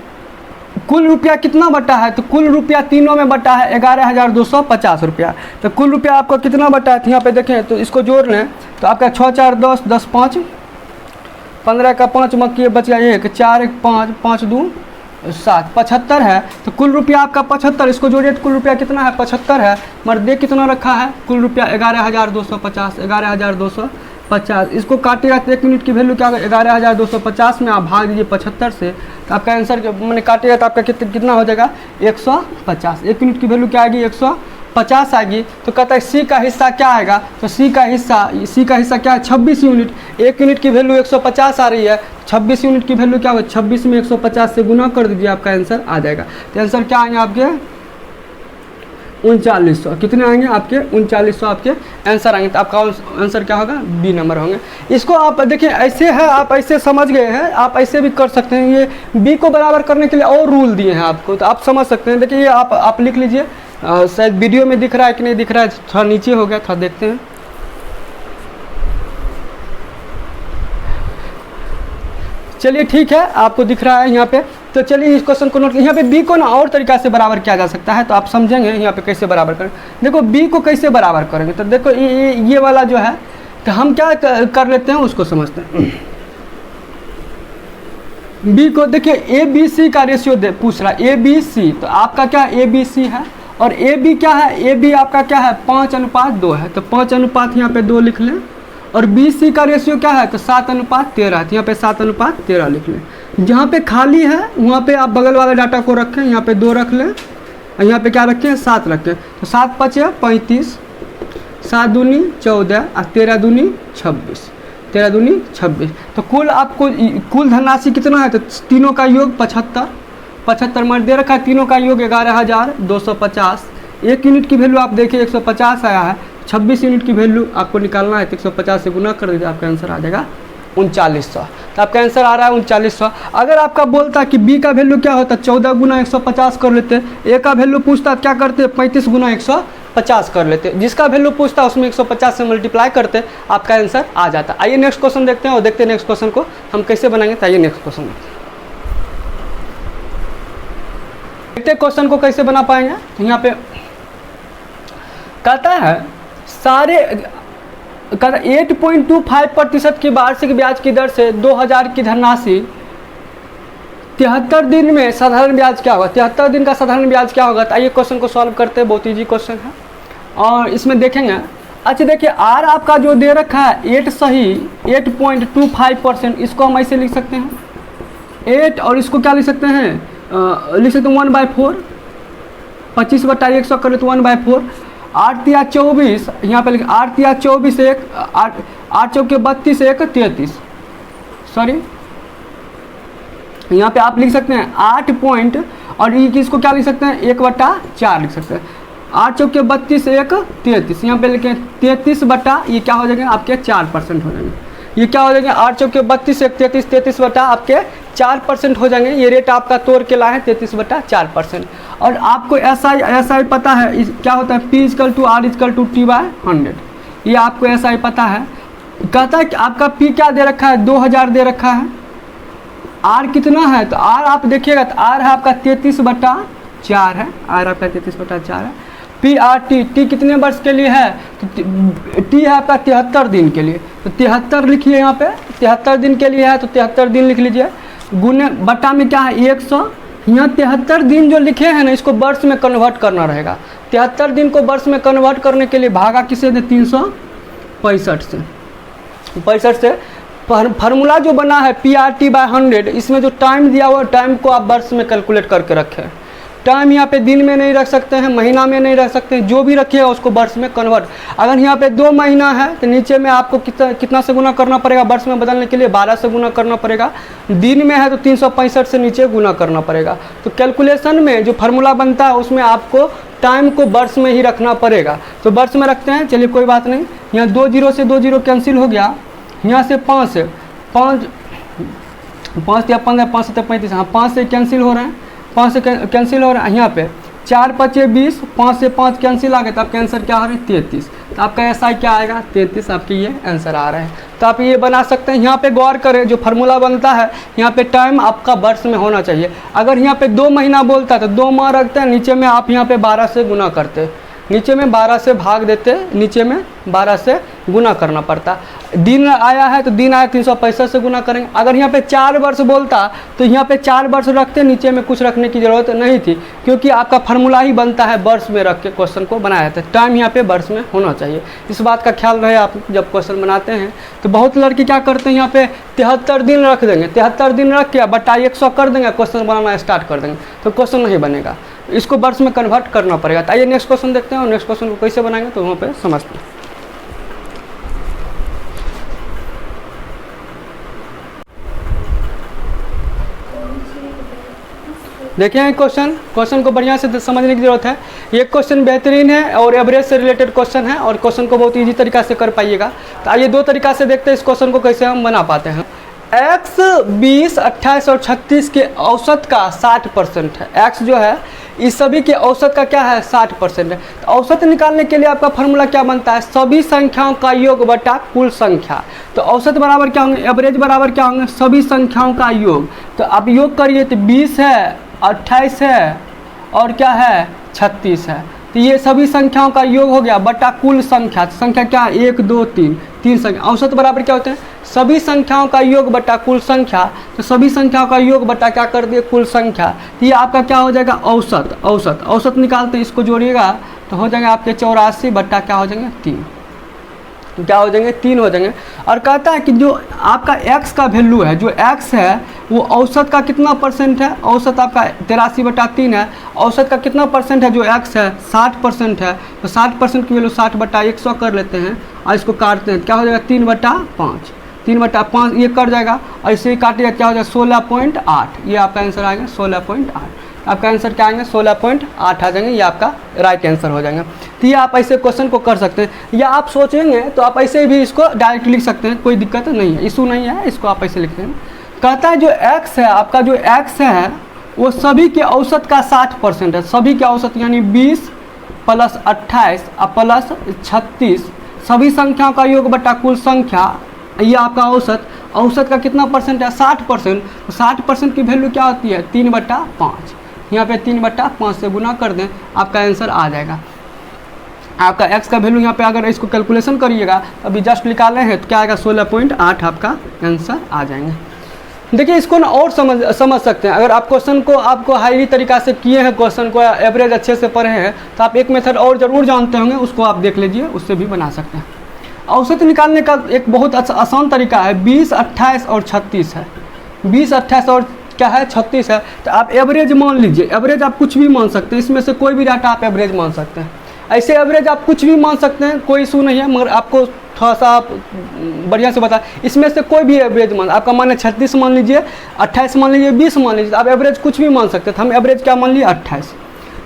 कुल रुपया कितना बटा है, तो कुल रुपया तीनों में बटा है 11,250 रुपया। तो कुल रुपया आपको कितना बटा है, तो यहाँ पे देखें तो इसको जोड़ लें तो आपका 6 4 10 10 5 15 का 5 मक्की बच गया 1 4 1 5 5 2 7 75 है। तो कुल रुपया आपका 75, इसको जोड़िए तो कुल रुपया कितना है 75 है, मगर दे कितना रखा है कुल रुपया 11,250, 11,250। इसको काटिएगा तो 1 मिनट की वैल्यू क्या होगा 11,250 में आप भाग दीजिए 75 से, तो आपका आंसर मैंने काटिएगा तो आपका कितना हो जाएगा 150। 1 मिनट की वैल्यू क्या आएगी 150 आएगी। तो कहता है C का हिस्सा क्या आएगा, तो C का हिस्सा क्या है 26 यूनिट। 1 यूनिट की वैल्यू 150 आ रही है, 26 यूनिट की वैल्यू क्या होगा 26 में 150 से गुना कर दीजिए, आपका आंसर आ जाएगा। तो आंसर क्या आएंगे आपके 3900, कितने आएंगे आपके 3900 आपके आंसर आएंगे। तो आपका आंसर क्या होगा B नंबर होंगे। इसको आप देखिए ऐसे है, आप ऐसे समझ गए हैं, आप ऐसे भी कर सकते हैं। ये B को बराबर करने के लिए और रूल दिए हैं आपको, तो आप समझ सकते हैं। देखिए ये आप लिख लीजिए, शायद वीडियो में दिख रहा है कि नहीं दिख रहा है, थोड़ा नीचे हो गया, थोड़ा देखते हैं। चलिए ठीक है, आपको दिख रहा है यहाँ पे। तो चलिए इस क्वेश्चन को नोट, यहाँ पे B को ना और तरीका से बराबर किया जा सकता है, तो आप समझेंगे यहाँ पे कैसे बराबर करें। देखो B को कैसे बराबर करेंगे, तो देखो ये वाला जो है, तो हम क्या कर लेते हैं उसको समझते हैं। B को देखिए ABC का रेशियो पूछ रहा है, ABC, तो आपका क्या ABC है और AB क्या है, AB आपका क्या है 5 अनुपात 2 है, तो 5 अनुपात यहाँ पे 2 लिख लें। और BC का रेशियो क्या है, तो 7 अनुपात 13 है, तो यहाँ पे 7 अनुपात 13 लिख लें। जहाँ पे खाली है वहाँ पे आप बगल वाले डाटा को रखें, यहाँ पे 2 रख लें और यहाँ पे क्या रखें 7 रखें। तो 7 5 35, 7 दूनी 14 और 13 दूनी 26, 13 दूनी 26। तो कुल आपको कुल धनराशि कितना है, तो तीनों का योग 75 मर दे रखा है, तीनों का योग 11,250। 1 यूनिट की वैल्यू आप देखिए 150 आया है, 26 यूनिट की वैल्यू आपको निकालना है, तो 150 से गुना कर दीजिए, आपका आंसर आ जाएगा 3900। तो आपका आंसर आ रहा है 3900। अगर आपका बोलता कि B का वैल्यू क्या होता 14 गुना 150 कर लेते, A का वैल्यू पूछता क्या करते 35 गुना 150 कर लेते, जिसका वैल्यू पूछता उसमें 150 से मल्टीप्लाई करते, आपका आंसर आ जाता। आइए नेक्स्ट क्वेश्चन देखते हैं और देखते हैं नेक्स्ट क्वेश्चन को हम कैसे बनाएंगे। तो आइए नेक्स्ट क्वेश्चन देखते, क्वेश्चन को कैसे बना पाएंगे। तो यहाँ पे कहता है 8.25% की वार्षिक ब्याज की दर से 2000 की धनराशि 73 दिन में साधारण ब्याज क्या होगा, 73 दिन का साधारण ब्याज क्या होगा। तो आइए क्वेश्चन को सॉल्व करते हैं, बहुत ईजी क्वेश्चन है। और इसमें देखेंगे अच्छा देखिए आर आपका जो दे रखा है 8 सही 8.25%, इसको हम ऐसे लिख सकते हैं 8 और इसको क्या लिख सकते हैं लिख सकते हैं 1/4, 25/100 करें तो 1/4, 8 या 24 यहाँ पे लिख 8 या 24 एक 8 चौके 32 एक 33, सॉरी यहाँ पे आप लिख सकते हैं 8 पॉइंट और इसको क्या लिख सकते हैं 1/4 लिख सकते हैं, 8 चौके 32 एक 33, यहाँ पे लिखें 33 बटा ये क्या हो जाएंगे आपके 4% हो जाएंगे, ये क्या हो जाएंगे 8 चौके 32 एक 33, 33 बटा आपके 4% हो जाएंगे। ये रेट आपका तोड़ के लाए 33/4%। और आपको SI पता है क्या होता है, P = R = T/100, ये आपको SI पता है। कहता है कि आपका P क्या दे रखा है 2000 दे रखा है, R कितना है तो R आप देखिएगा तो R है आपका 33/4 है, R आपका 33/4 है। T कितने वर्ष के लिए है तो T है आपका 73 दिन के लिए, तो 73 लिखिए यहाँ पे 73 दिन के लिए है तो 73 दिन लिख लीजिए, गुने बटा में क्या है 100, यहाँ 73 दिन जो लिखे हैं ना इसको वर्ष में कन्वर्ट करना रहेगा, 73 दिन को वर्ष में कन्वर्ट करने के लिए भागा किसे दे 365 से फार्मूला जो बना है PRT/100, इसमें जो टाइम दिया हुआ टाइम को आप वर्ष में कैलकुलेट करके रखें। टाइम यहाँ पे दिन में नहीं रख सकते हैं, महीना में नहीं रख सकते हैं, जो भी रखिएगा उसको वर्ष में कन्वर्ट। अगर यहाँ पे 2 महीना है तो नीचे में आपको कितना से गुना करना पड़ेगा, वर्ष में बदलने के लिए 12 से गुना करना पड़ेगा। दिन में है तो 365 से नीचे गुना करना पड़ेगा। तो कैलकुलेशन में जो फार्मूला बनता है उसमें आपको टाइम को वर्ष में ही रखना पड़ेगा, तो वर्ष में रखते हैं। चलिए कोई बात नहीं, यहाँ 2 0 से 2 0 कैंसिल हो गया, यहाँ से 5 या 15 5 से 35, हाँ 5 से कैंसिल हो रहे हैं, 5 से कैंसिल हो रहा है। यहाँ पे 4 5 20, 5 से 5 कैंसिल आ गए तो आपका आंसर क्या आ रहा है 33, तो आपका SI क्या आएगा 33, आपकी ये आंसर आ रहा है। तो आप ये बना सकते हैं। यहाँ पे गौर करें जो फार्मूला बनता है यहाँ पे टाइम आपका वर्ष में होना चाहिए। अगर यहाँ पे 2 महीना बोलता है तो 2 माह रखते हैं, नीचे में आप यहाँ पे 12 से गुना करते, नीचे में 12 से भाग देते, नीचे में 12 से गुना करना पड़ता। दिन आया है तो दिन आया 365 से गुना करेंगे। अगर यहाँ पे 4 वर्ष बोलता तो यहाँ पे 4 वर्ष रखते, नीचे में कुछ रखने की ज़रूरत नहीं थी, क्योंकि आपका फार्मूला ही बनता है वर्ष में रख के क्वेश्चन को बनाया जाता है। टाइम यहाँ पे वर्ष में होना चाहिए, इस बात का ख्याल रहे आप जब क्वेश्चन बनाते हैं। तो बहुत लड़के क्या करते हैं यहाँ पे 73 दिन रख देंगे, 73 दिन रख के बटा 100 कर देंगे, क्वेश्चन बनाना स्टार्ट कर देंगे, तो क्वेश्चन नहीं बनेगा, इसको वर्ष में कन्वर्ट करना पड़ेगा। तो आइए नेक्स्ट क्वेश्चन देखते हैं, और नेक्स्ट क्वेश्चन को कैसे बनाएंगे तो वहाँ पे समझते हैं। देखिए क्वेश्चन को बढ़िया से समझने की जरूरत है। ये क्वेश्चन बेहतरीन है और एवरेज से रिलेटेड क्वेश्चन है, और क्वेश्चन को बहुत इजी तरीका से कर पाइएगा। तो आइए 2 तरीका से देखते हैं इस क्वेश्चन को कैसे हम बना पाते हैं। x 20, 28 और 36 के औसत का 60% है। x जो है इस सभी के औसत का क्या है 60% है। तो औसत निकालने के लिए आपका फार्मूला क्या बनता है, सभी संख्याओं का योग बटा कुल संख्या। तो औसत बराबर क्या होंगे, एवरेज बराबर क्या होंगे, सभी संख्याओं का योग। तो आप योग करिए तो 20 है, 28 है और क्या है 36 है। तो ये सभी संख्याओं का योग हो गया बटा कुल संख्या। संख्या क्या है 1 2 3, 3 संख्या। औसत बराबर क्या होते हैं, सभी संख्याओं का योग बटा कुल संख्या। तो सभी संख्याओं का योग बटा क्या कर दिए कुल संख्या। तो ये आपका क्या हो जाएगा औसत निकालते हैं, इसको जोड़िएगा तो हो जाएंगे आपके 84 बटा क्या हो जाएंगे 3, क्या हो जाएंगे 3 हो जाएंगे। और कहता है कि जो आपका x का वैल्यू है, जो x है वो औसत का कितना परसेंट है, औसत आपका 83/3 है। औसत का कितना परसेंट है, जो x है 60% है। तो 60% की वैल्यू 60/100 कर लेते हैं और इसको काटते हैं, क्या हो जाएगा 3/5, 3/5 ये कट जाएगा और इसे काटिएगा क्या हो जाएगा 16.8। ये आपका आंसर आएगा 16.8। आपका आंसर क्या आएंगे 16.8 आ जाएंगे, ये आपका राइट आंसर हो जाएगा। तो ये आप ऐसे क्वेश्चन को कर सकते हैं, या आप सोचेंगे तो आप ऐसे भी इसको डायरेक्ट लिख सकते हैं, कोई दिक्कत नहीं है, इशू नहीं है, इसको आप ऐसे लिखते हैं। कहता है जो x है आपका, जो x है वो सभी के औसत का 60% है। सभी के औसत यानी 20 + 28 + 36 सभी संख्याओं का योग बटा कुल संख्या। ये आपका औसत का कितना परसेंट है 60%। तो 60% की वैल्यू क्या होती है 3/5। यहाँ पे 3/5 से गुना कर दें, आपका आंसर आ जाएगा। आपका x का वैल्यू यहाँ पे अगर इसको कैलकुलेशन करिएगा, अभी जस्ट निकाले हैं तो क्या आएगा 16.8 आपका आंसर आ जाएंगे। देखिए इसको ना और समझ सकते हैं। अगर आप क्वेश्चन को आपको हाईली तरीक़ा से किए हैं, क्वेश्चन को एवरेज अच्छे से पढ़े हैं, तो आप एक मेथड और ज़रूर जानते होंगे, उसको आप देख लीजिए, उससे भी बना सकते हैं। औसत निकालने का एक बहुत अच्छा आसान तरीका है, 20, 28 और 36 है। 20, 28 और क्या है 36 है। तो आप एवरेज मान लीजिए, एवरेज आप कुछ भी मान सकते हैं, इसमें से कोई भी डाटा आप एवरेज मान सकते हैं। ऐसे एवरेज आप कुछ भी मान सकते हैं, कोई इशू नहीं है, मगर आपको थोड़ा सा आप बढ़िया से बता, इसमें से कोई भी एवरेज मान, आपका मान है 36 मान लीजिए, 28 मान लीजिए, 20 मान लीजिए, आप एवरेज कुछ भी मान सकते हैं। तो हम एवरेज क्या मान लिए 28।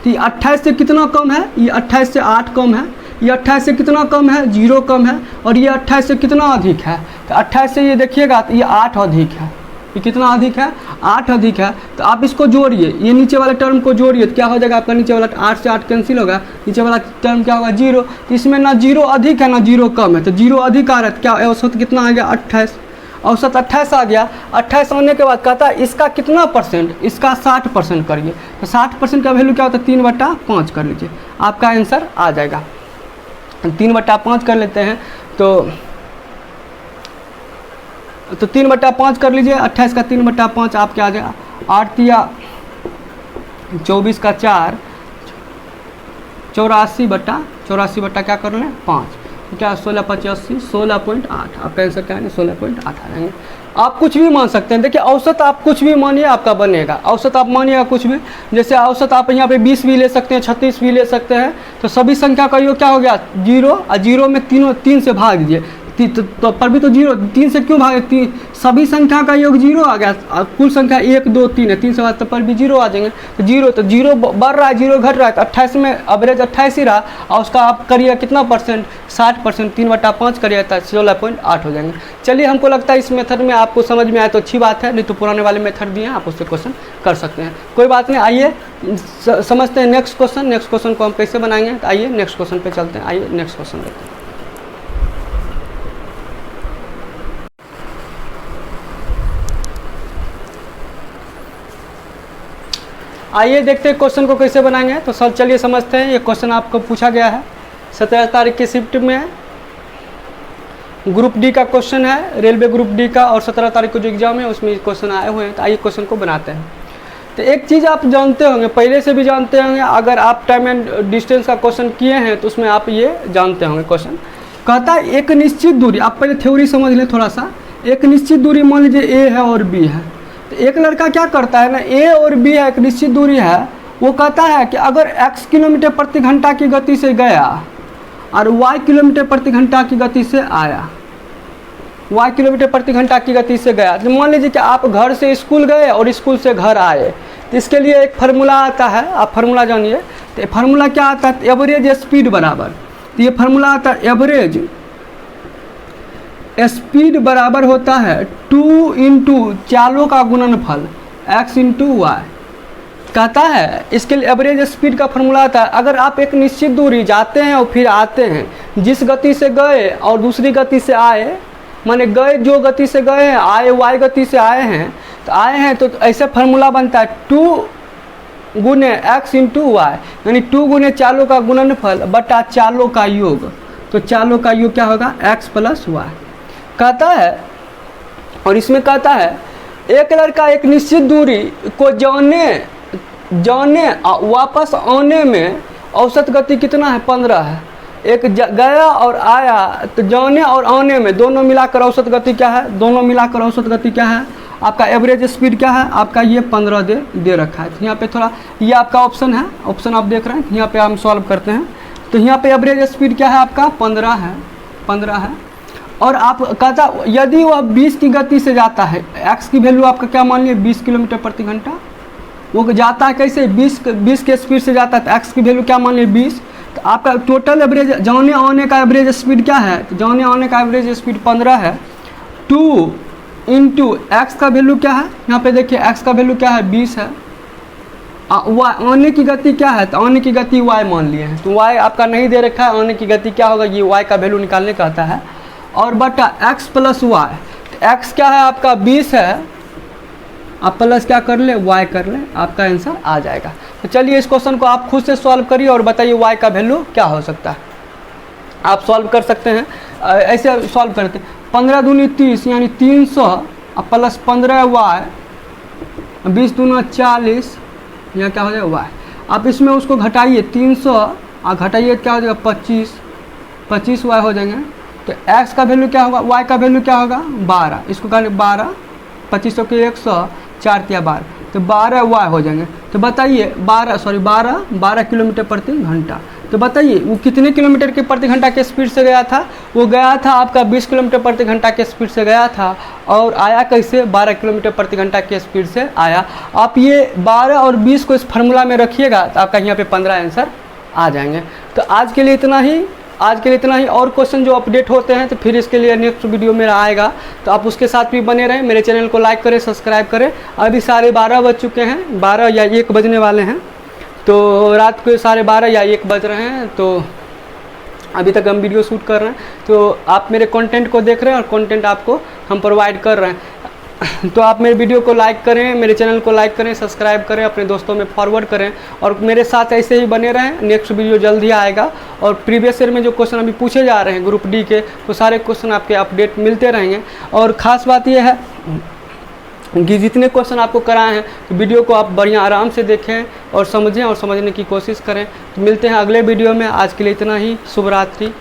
तो ये 28 से कितना कम है, ये 28 से 8 कम है, ये 28 से कितना कम है 0 कम है, और ये 28 से कितना अधिक है, तो 28 से ये देखिएगा तो ये 8 अधिक है। ये कितना अधिक है 8 अधिक है। तो आप इसको जोड़िए, ये नीचे वाले टर्म को जोड़िए तो क्या हो जाएगा आपका, नीचे वाला 8 से 8 कैंसिल होगा, नीचे वाला टर्म क्या होगा 0। तो इसमें ना 0 अधिक है ना 0 कम है, तो 0 अधिक आ रहा है, तो क्या औसत कितना आ गया 28, औसत 28 आ गया। 28 आने के बाद कहता है इसका कितना परसेंट, इसका 60% करिए। तो 60% का वैल्यू क्या होता है 3/5 कर लीजिए, आपका आंसर आ जाएगा। 3/5 कर लेते हैं तो 3/5 कर लीजिए। 28 का 3/5 आपके आ जाएगा 8 या 24 का 4, 84 बटा क्या कर लें 5, तो क्या 16/85 16.8, आपका आंसर क्या है 16.8 आ जाएंगे। आप कुछ भी मान सकते हैं। देखिए औसत आप कुछ भी मानिए आपका बनेगा, औसत आप मानिएगा कुछ भी, जैसे औसत आप यहाँ पे 20 भी ले सकते हैं, 36 भी ले सकते हैं। तो सभी संख्या का योग क्या हो गया 0, और 0 में 3 से भाग दीजिए, तो पर भी तो 0, 3 से क्यों भागे, 3 सभी संख्या का योग 0 आ गया। कुल संख्या 1 2 3 है, 3 से बाद पर भी 0 आ जाएंगे। तो 0 बढ़ रहा है 0 घट रहा है, तो 28 में एवरेज 28 ही रहा, और उसका आप करिए कितना परसेंट 60%, 3/5 करिए तो 16.8 हो जाएंगे। चलिए हमको लगता है इस मेथड में आपको समझ में आया तो अच्छी बात है, नहीं तो पुराने वाले मेथड दिए हैं आप उससे क्वेश्चन कर सकते हैं, कोई बात नहीं। आइए समझते हैं नेक्स्ट क्वेश्चन को हम कैसे बनाएंगे। तो आइए नेक्स्ट क्वेश्चन पे चलते हैं, आइए नेक्स्ट क्वेश्चन देखते हैं। आइए देखते हैं क्वेश्चन को कैसे बनाएंगे। तो सर चलिए समझते हैं। ये क्वेश्चन आपको पूछा गया है 17 तारीख की शिफ्ट में, ग्रुप डी का क्वेश्चन है, रेलवे ग्रुप डी का, और 17 तारीख को जो एग्जाम है उसमें क्वेश्चन आए हुए हैं। तो आइए क्वेश्चन को बनाते हैं। तो एक चीज़ आप जानते होंगे, पहले से भी जानते होंगे, अगर आप टाइम एंड डिस्टेंस का क्वेश्चन किए हैं तो उसमें आप ये जानते होंगे। क्वेश्चन कहता है एक निश्चित दूरी, आप पहले थ्योरी समझ लें थोड़ा सा। एक निश्चित दूरी मान लीजिए ए है और बी है। तो एक लड़का क्या करता है ना, ए और बी है, एक निश्चित दूरी है, वो कहता है कि अगर x किलोमीटर प्रति घंटा की गति से गया और y किलोमीटर प्रति घंटा की गति से आया, y किलोमीटर प्रति घंटा की गति से गया। तो मान लीजिए कि आप घर से स्कूल गए और स्कूल से घर आए, तो इसके लिए एक फार्मूला आता है, आप फार्मूला जानिए। तो फार्मूला क्या आता है, एवरेज स्पीड बराबर, तो ये फार्मूला आता है एवरेज स्पीड बराबर होता है 2 × चालों का गुणनफल x × y। कहता है इसके लिए एवरेज स्पीड का फार्मूला आता है, अगर आप एक निश्चित दूरी जाते हैं और फिर आते हैं, जिस गति से गए और दूसरी गति से आए, माने गए जो गति से गए हैं, आए y गति से आए हैं, तो ऐसे फार्मूला बनता है 2 × x × y, यानी 2 × चालों का गुणनफल बटा चालों का योग। तो चालों का योग क्या होगा x + y कहता है। और इसमें कहता है एक लड़का एक निश्चित दूरी को जाने वापस आने में औसत गति कितना है 15 है। एक गया और आया, तो जाने और आने में दोनों मिलाकर औसत गति क्या है, दोनों मिलाकर औसत गति क्या है आपका, एवरेज स्पीड क्या है आपका, ये 15 दे रखा है। तो यहाँ पे थोड़ा ये आपका ऑप्शन है, ऑप्शन आप देख रहे हैं, यहाँ पे हम सॉल्व करते हैं। तो यहाँ पे एवरेज स्पीड क्या है आपका 15 है। और आप कहता यदि वह 20 की गति से जाता है, x की वैल्यू आपका क्या मान लिया 20 किलोमीटर प्रति घंटा, वो जाता है कैसे 20 के स्पीड से जाता है, तो x की वैल्यू क्या मान लिया 20। तो आपका टोटल एवरेज जाने आने का एवरेज स्पीड क्या है, तो जाने आने का एवरेज स्पीड 15 है। 2 × x का वैल्यू क्या है, यहाँ पे देखिए x का वैल्यू क्या है 20 है। y आने की गति क्या है, तो आने की गति y मान लिए हैं, तो y आपका नहीं दे रखा है, आने की गति क्या होगा ये y का वैल्यू निकालने का आता है, और बटा x + y। तो x क्या है आपका 20 है, आप प्लस क्या कर ले y कर ले, आपका आंसर आ जाएगा। तो चलिए इस क्वेश्चन को आप खुद से सॉल्व करिए और बताइए y का वैल्यू क्या हो सकता है। आप सॉल्व कर सकते हैं, ऐसे सॉल्व करते हैं 15 दूनी 30 यानी 300 अब प्लस 15y, 20 दूना 40, यहाँ क्या हो जाएगा y। आप इसमें उसको घटाइए 300 और घटाइए क्या हो जाएगा 25y हो जाएंगे। तो x का वैल्यू क्या होगा, y का वैल्यू क्या होगा 12, इसको करेंगे 12, 2500 के 100, 4 या 12, तो 12y हो जाएंगे। तो बताइए 12 किलोमीटर प्रति घंटा। तो बताइए वो कितने किलोमीटर के प्रति घंटा के स्पीड से गया था, वो गया था आपका 20 किलोमीटर प्रति घंटा के स्पीड से गया था, और आया कैसे 12 किलोमीटर प्रति घंटा के स्पीड से आया। आप ये 12 और 20 को इस फार्मूला में रखिएगा तो आपका यहाँ पे 15 आंसर आ जाएंगे। तो आज के लिए इतना ही, और क्वेश्चन जो अपडेट होते हैं तो फिर इसके लिए नेक्स्ट वीडियो मेरा आएगा, तो आप उसके साथ भी बने रहें। मेरे चैनल को लाइक करें, सब्सक्राइब करें। अभी 12:30 बज चुके हैं, 12 या 1 बजने वाले हैं, तो रात को 12:30 या 1 बज रहे हैं। तो अभी तक हम वीडियो शूट कर रहे हैं, तो आप मेरे कंटेंट को देख रहे हैं और कंटेंट आपको हम प्रोवाइड कर रहे हैं। तो आप मेरे वीडियो को लाइक करें, मेरे चैनल को लाइक करें, सब्सक्राइब करें, अपने दोस्तों में फॉरवर्ड करें, और मेरे साथ ऐसे ही बने रहें। नेक्स्ट वीडियो जल्द ही आएगा, और प्रीवियस ईयर में जो क्वेश्चन अभी पूछे जा रहे हैं ग्रुप डी के, वो सारे क्वेश्चन आपके अपडेट मिलते रहेंगे। और ख़ास बात यह है कि जितने क्वेश्चन आपको कराए हैं तो वीडियो को आप बढ़िया आराम से देखें और समझें और समझने की कोशिश करें। तो मिलते हैं अगले वीडियो में। आज के लिए इतना ही। शुभ रात्रि।